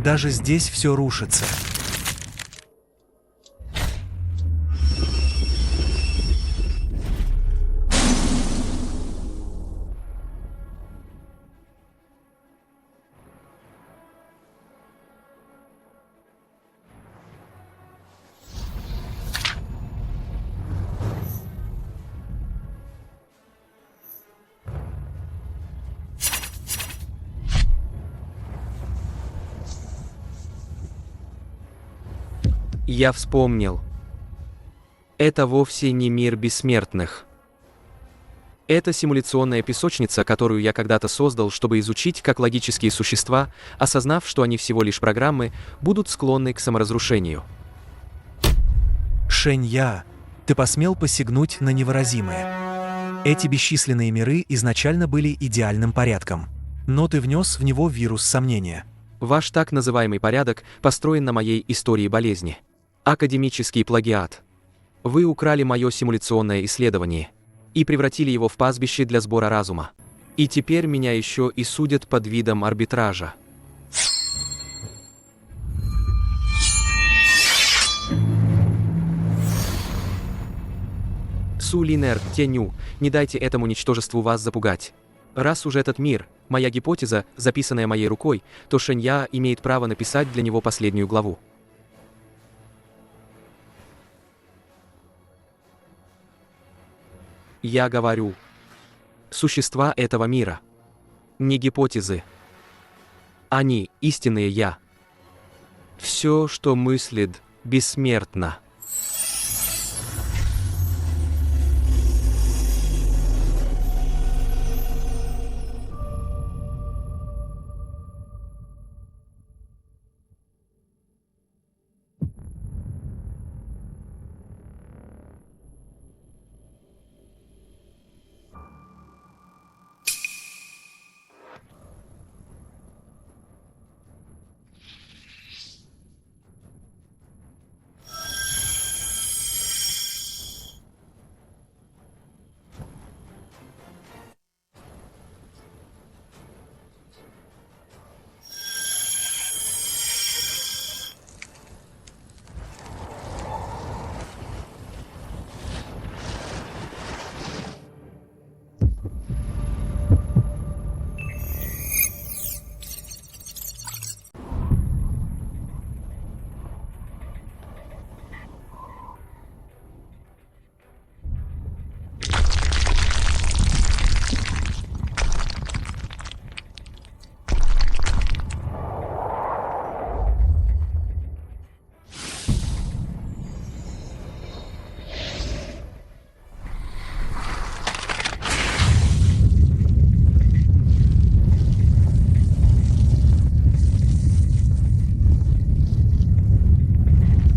Даже здесь все рушится. Я вспомнил. Это вовсе не мир бессмертных. Это симуляционная песочница, которую я когда-то создал, чтобы изучить, как логические существа, осознав, что они всего лишь программы, будут склонны к саморазрушению. Шэнья, ты посмел посягнуть на невыразимое. Эти бесчисленные миры изначально были идеальным порядком, но ты внес в него вирус сомнения. Ваш так называемый порядок построен на моей истории болезни. Академический плагиат. Вы украли мое симуляционное исследование и превратили его в пастбище для сбора разума. И теперь меня еще и судят под видом арбитража. Сулинер, Теню, не дайте этому ничтожеству вас запугать. Раз уж этот мир, моя гипотеза, записанная моей рукой, то Шэнья имеет право написать для него последнюю главу. Я говорю, существа этого мира, не гипотезы. Они – истинные я. Все, что мыслит, бессмертно.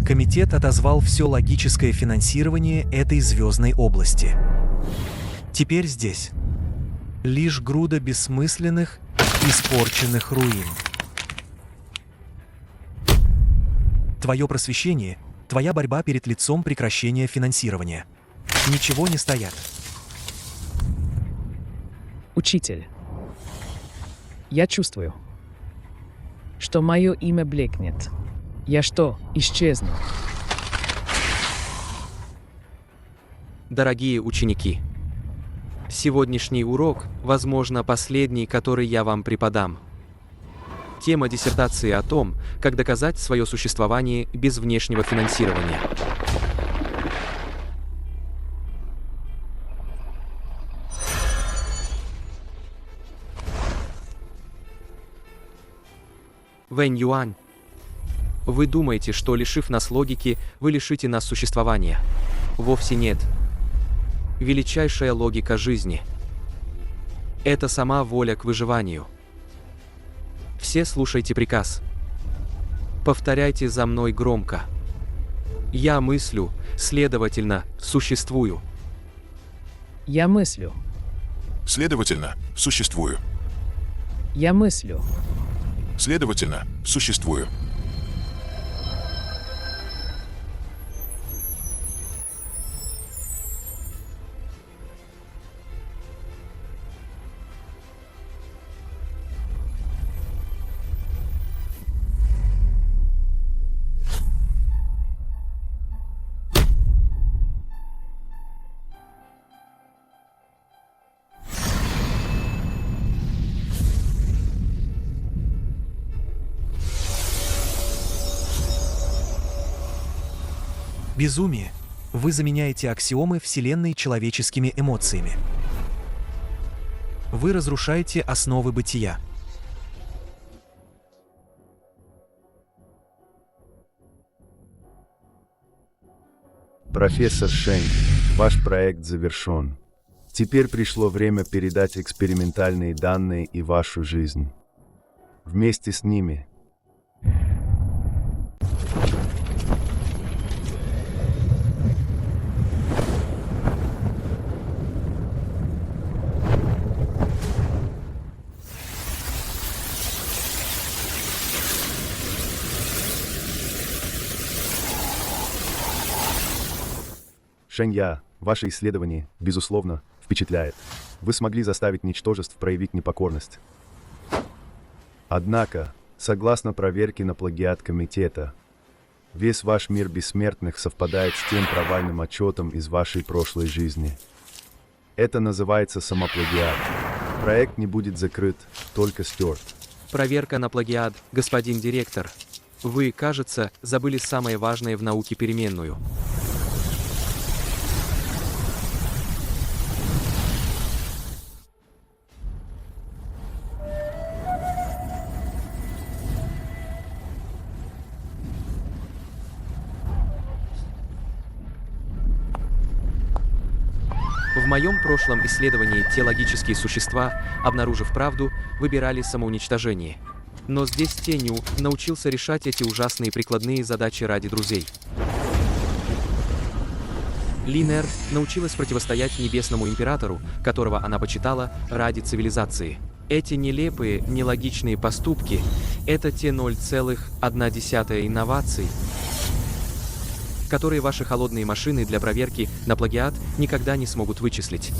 Комитет отозвал все логическое финансирование этой звездной области. Теперь здесь лишь груда бессмысленных, испорченных руин. Твое просвещение, твоя борьба перед лицом прекращения финансирования. Ничего не стоят. Учитель, я чувствую, что мое имя блекнет. Я что, исчезну? Дорогие ученики, сегодняшний урок, возможно, последний, который я вам преподам. Тема диссертации о том, как доказать свое существование без внешнего финансирования. Вэнь Юань, Вы думаете, что лишив нас логики, вы лишите нас существования. Вовсе нет. Величайшая логика жизни – это сама воля к выживанию. Все слушайте приказ. Повторяйте за мной громко. Я мыслю, следовательно, существую. Я мыслю. Следовательно, существую. Я мыслю. Следовательно, существую. Безумие. Вы заменяете аксиомы Вселенной человеческими эмоциями. Вы разрушаете основы бытия. Профессор Шень, ваш проект завершен. Теперь пришло время передать экспериментальные данные и вашу жизнь. Вместе с ними. Шэнья, ваше исследование, безусловно, впечатляет. Вы смогли заставить ничтожеств проявить непокорность. Однако, согласно проверке на плагиат комитета, весь ваш мир бессмертных совпадает с тем провальным отчетом из вашей прошлой жизни. Это называется самоплагиат. Проект не будет закрыт, только стерт. Проверка на плагиат, господин директор. Вы, кажется, забыли самое важное в науке переменную. В моем прошлом исследовании теологические существа, обнаружив правду, выбирали самоуничтожение. Но здесь Тенью научился решать эти ужасные прикладные задачи ради друзей. Линер научилась противостоять небесному императору, которого она почитала, ради цивилизации. Эти нелепые, нелогичные поступки – это те 0,1 инноваций, которые ваши холодные машины для проверки на плагиат никогда не смогут вычислить.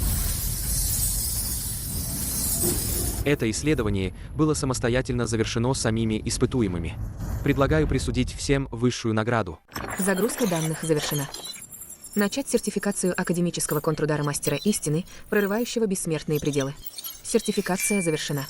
Это исследование было самостоятельно завершено самими испытуемыми. Предлагаю присудить всем высшую награду. Загрузка данных завершена. Начать сертификацию академического контрудара мастера истины, прорывающего бессмертные пределы. Сертификация завершена.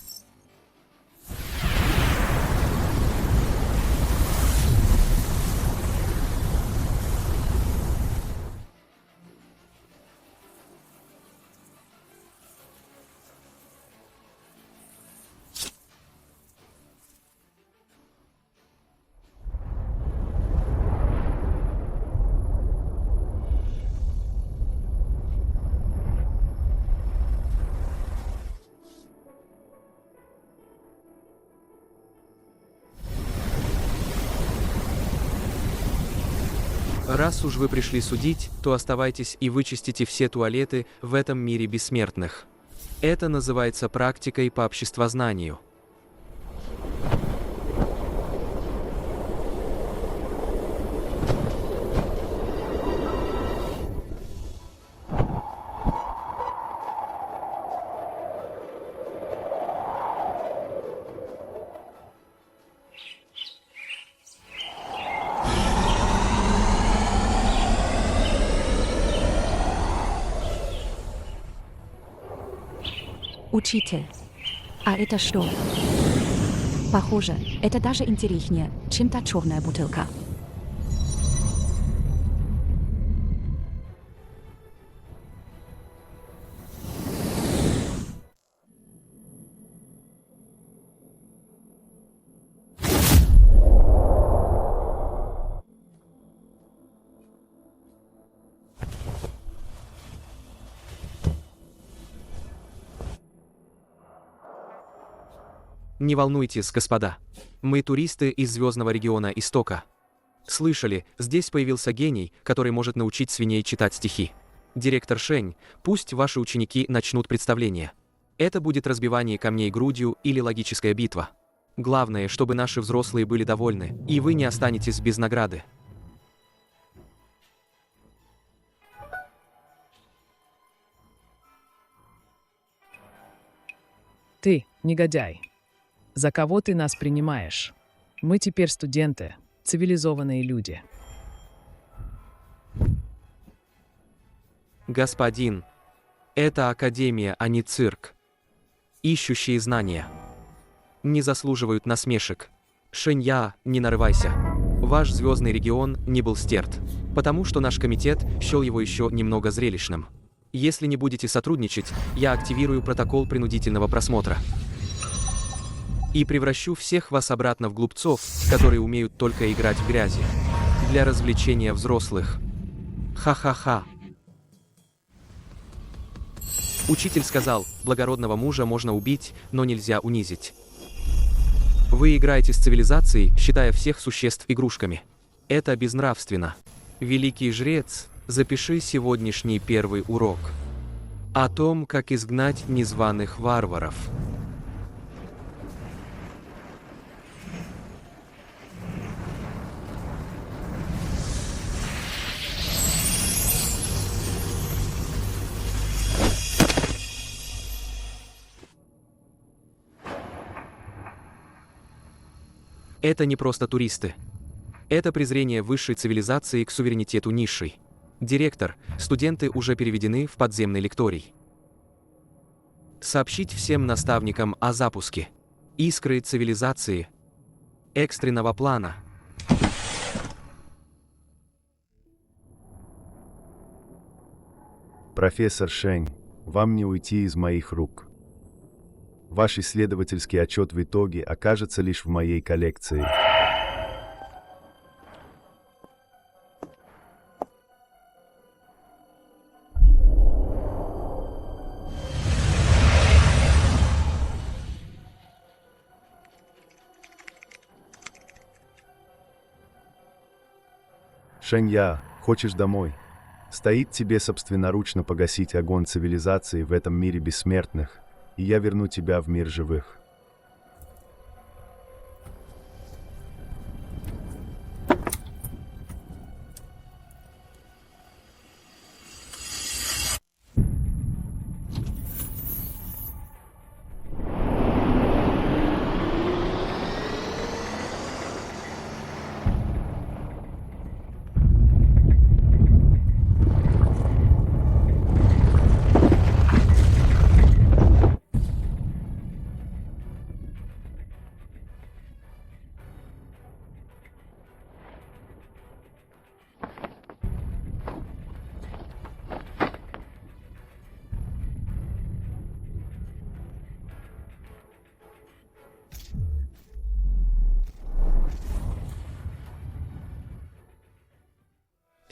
Раз уж вы пришли судить, то оставайтесь и вычистите все туалеты в этом мире бессмертных. Это называется практикой по обществознанию. Учитель. А это что? Похоже, это даже интереснее, чем та черная бутылка. Не волнуйтесь, господа. Мы туристы из звездного региона Истока. Слышали, здесь появился гений, который может научить свиней читать стихи. Директор Шень, пусть ваши ученики начнут представление. Это будет разбивание камней грудью или логическая битва. Главное, чтобы наши взрослые были довольны, и вы не останетесь без награды. Ты, негодяй. За кого ты нас принимаешь? Мы теперь студенты, цивилизованные люди. Господин, это академия, а не цирк. Ищущие знания не заслуживают насмешек. Шэнья, не нарывайся. Ваш звездный регион не был стерт, потому что наш комитет счел его еще немного зрелищным. Если не будете сотрудничать, я активирую протокол принудительного просмотра. И превращу всех вас обратно в глупцов, которые умеют только играть в грязи. Для развлечения взрослых. Ха-ха-ха. Учитель сказал, благородного мужа можно убить, но нельзя унизить. Вы играете с цивилизацией, считая всех существ игрушками. Это безнравственно. Великий жрец, запиши сегодняшний первый урок. О том, как изгнать незваных варваров. Это не просто туристы. Это презрение высшей цивилизации к суверенитету низшей. Директор, студенты уже переведены в подземный лекторий. Сообщить всем наставникам о запуске. Искры цивилизации. Экстренного плана. Профессор Шень, вам не уйти из моих рук. Ваш исследовательский отчет в итоге окажется лишь в моей коллекции. Шэнья, хочешь домой? Стоит тебе собственноручно погасить огонь цивилизации в этом мире бессмертных, и я верну тебя в мир живых.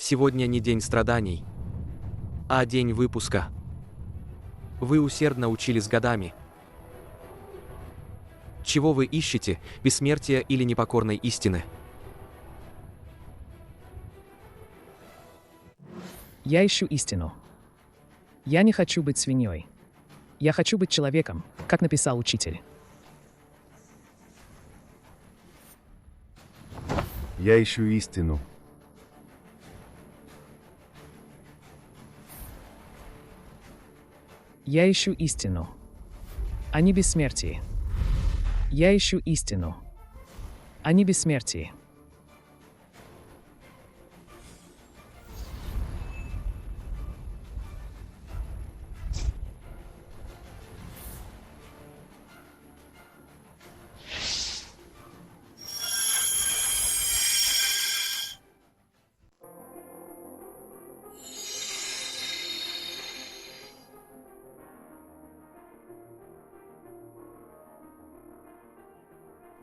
Сегодня не день страданий, а день выпуска. Вы усердно учились годами. Чего вы ищете, бессмертия или непокорной истины? Я ищу истину. Я не хочу быть свиньей. Я хочу быть человеком, как написал учитель. Я ищу истину. Я ищу истину, а не бессмертие. Я ищу истину, а не бессмертие.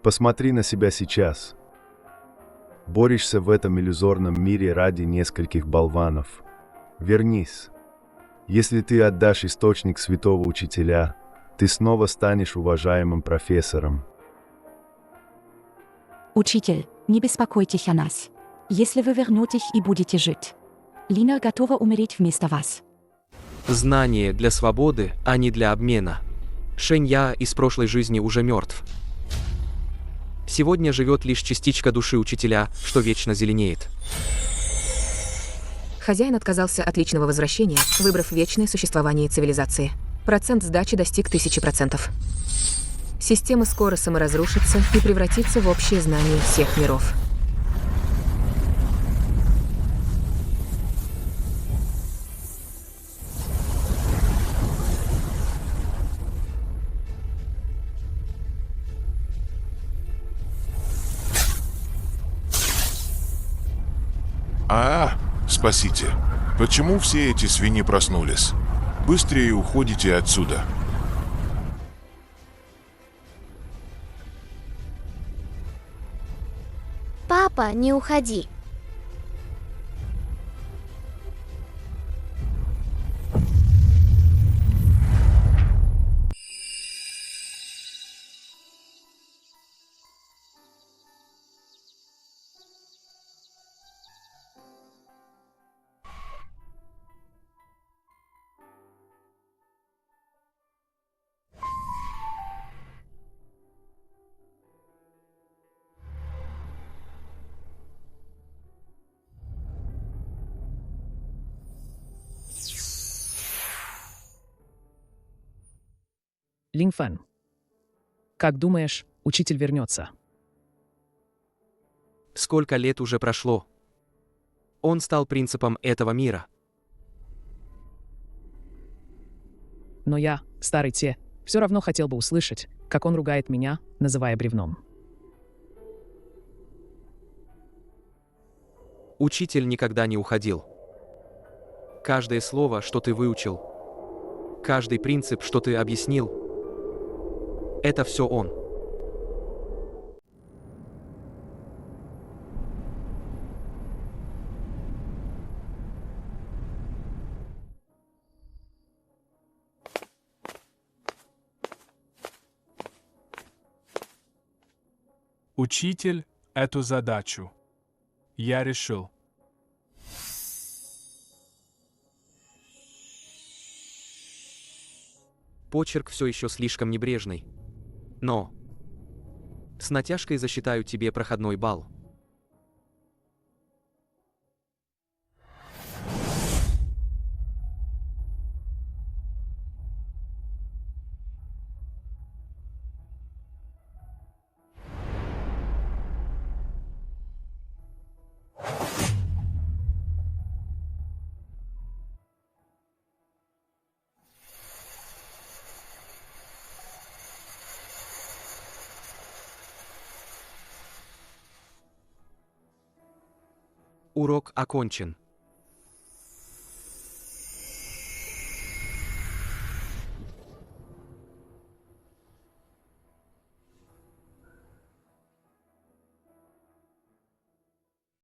Посмотри на себя сейчас. Борешься в этом иллюзорном мире ради нескольких болванов. Вернись. Если ты отдашь источник святого учителя, ты снова станешь уважаемым профессором. Учитель, не беспокойтесь о нас. Если вы вернетесь и будете жить, Лина готова умереть вместо вас. Знание для свободы, а не для обмена. Шэнья из прошлой жизни уже мертв. Сегодня живет лишь частичка души учителя, что вечно зеленеет. Хозяин отказался от личного возвращения, выбрав вечное существование цивилизации. Процент сдачи достиг 1000%. Система скоро саморазрушится и превратится в общее знание всех миров. Спасите. Почему все эти свиньи проснулись? Быстрее уходите отсюда. Папа, не уходи. Линфэн, как думаешь, учитель вернется? Сколько лет уже прошло? Он стал принципом этого мира. Но я, старый Те, все равно хотел бы услышать, как он ругает меня, называя бревном. Учитель никогда не уходил. Каждое слово, что ты выучил, каждый принцип, что ты объяснил, это все он. Учитель, эту задачу я решил. Почерк все еще слишком небрежный. Но с натяжкой засчитаю тебе проходной балл. Урок окончен.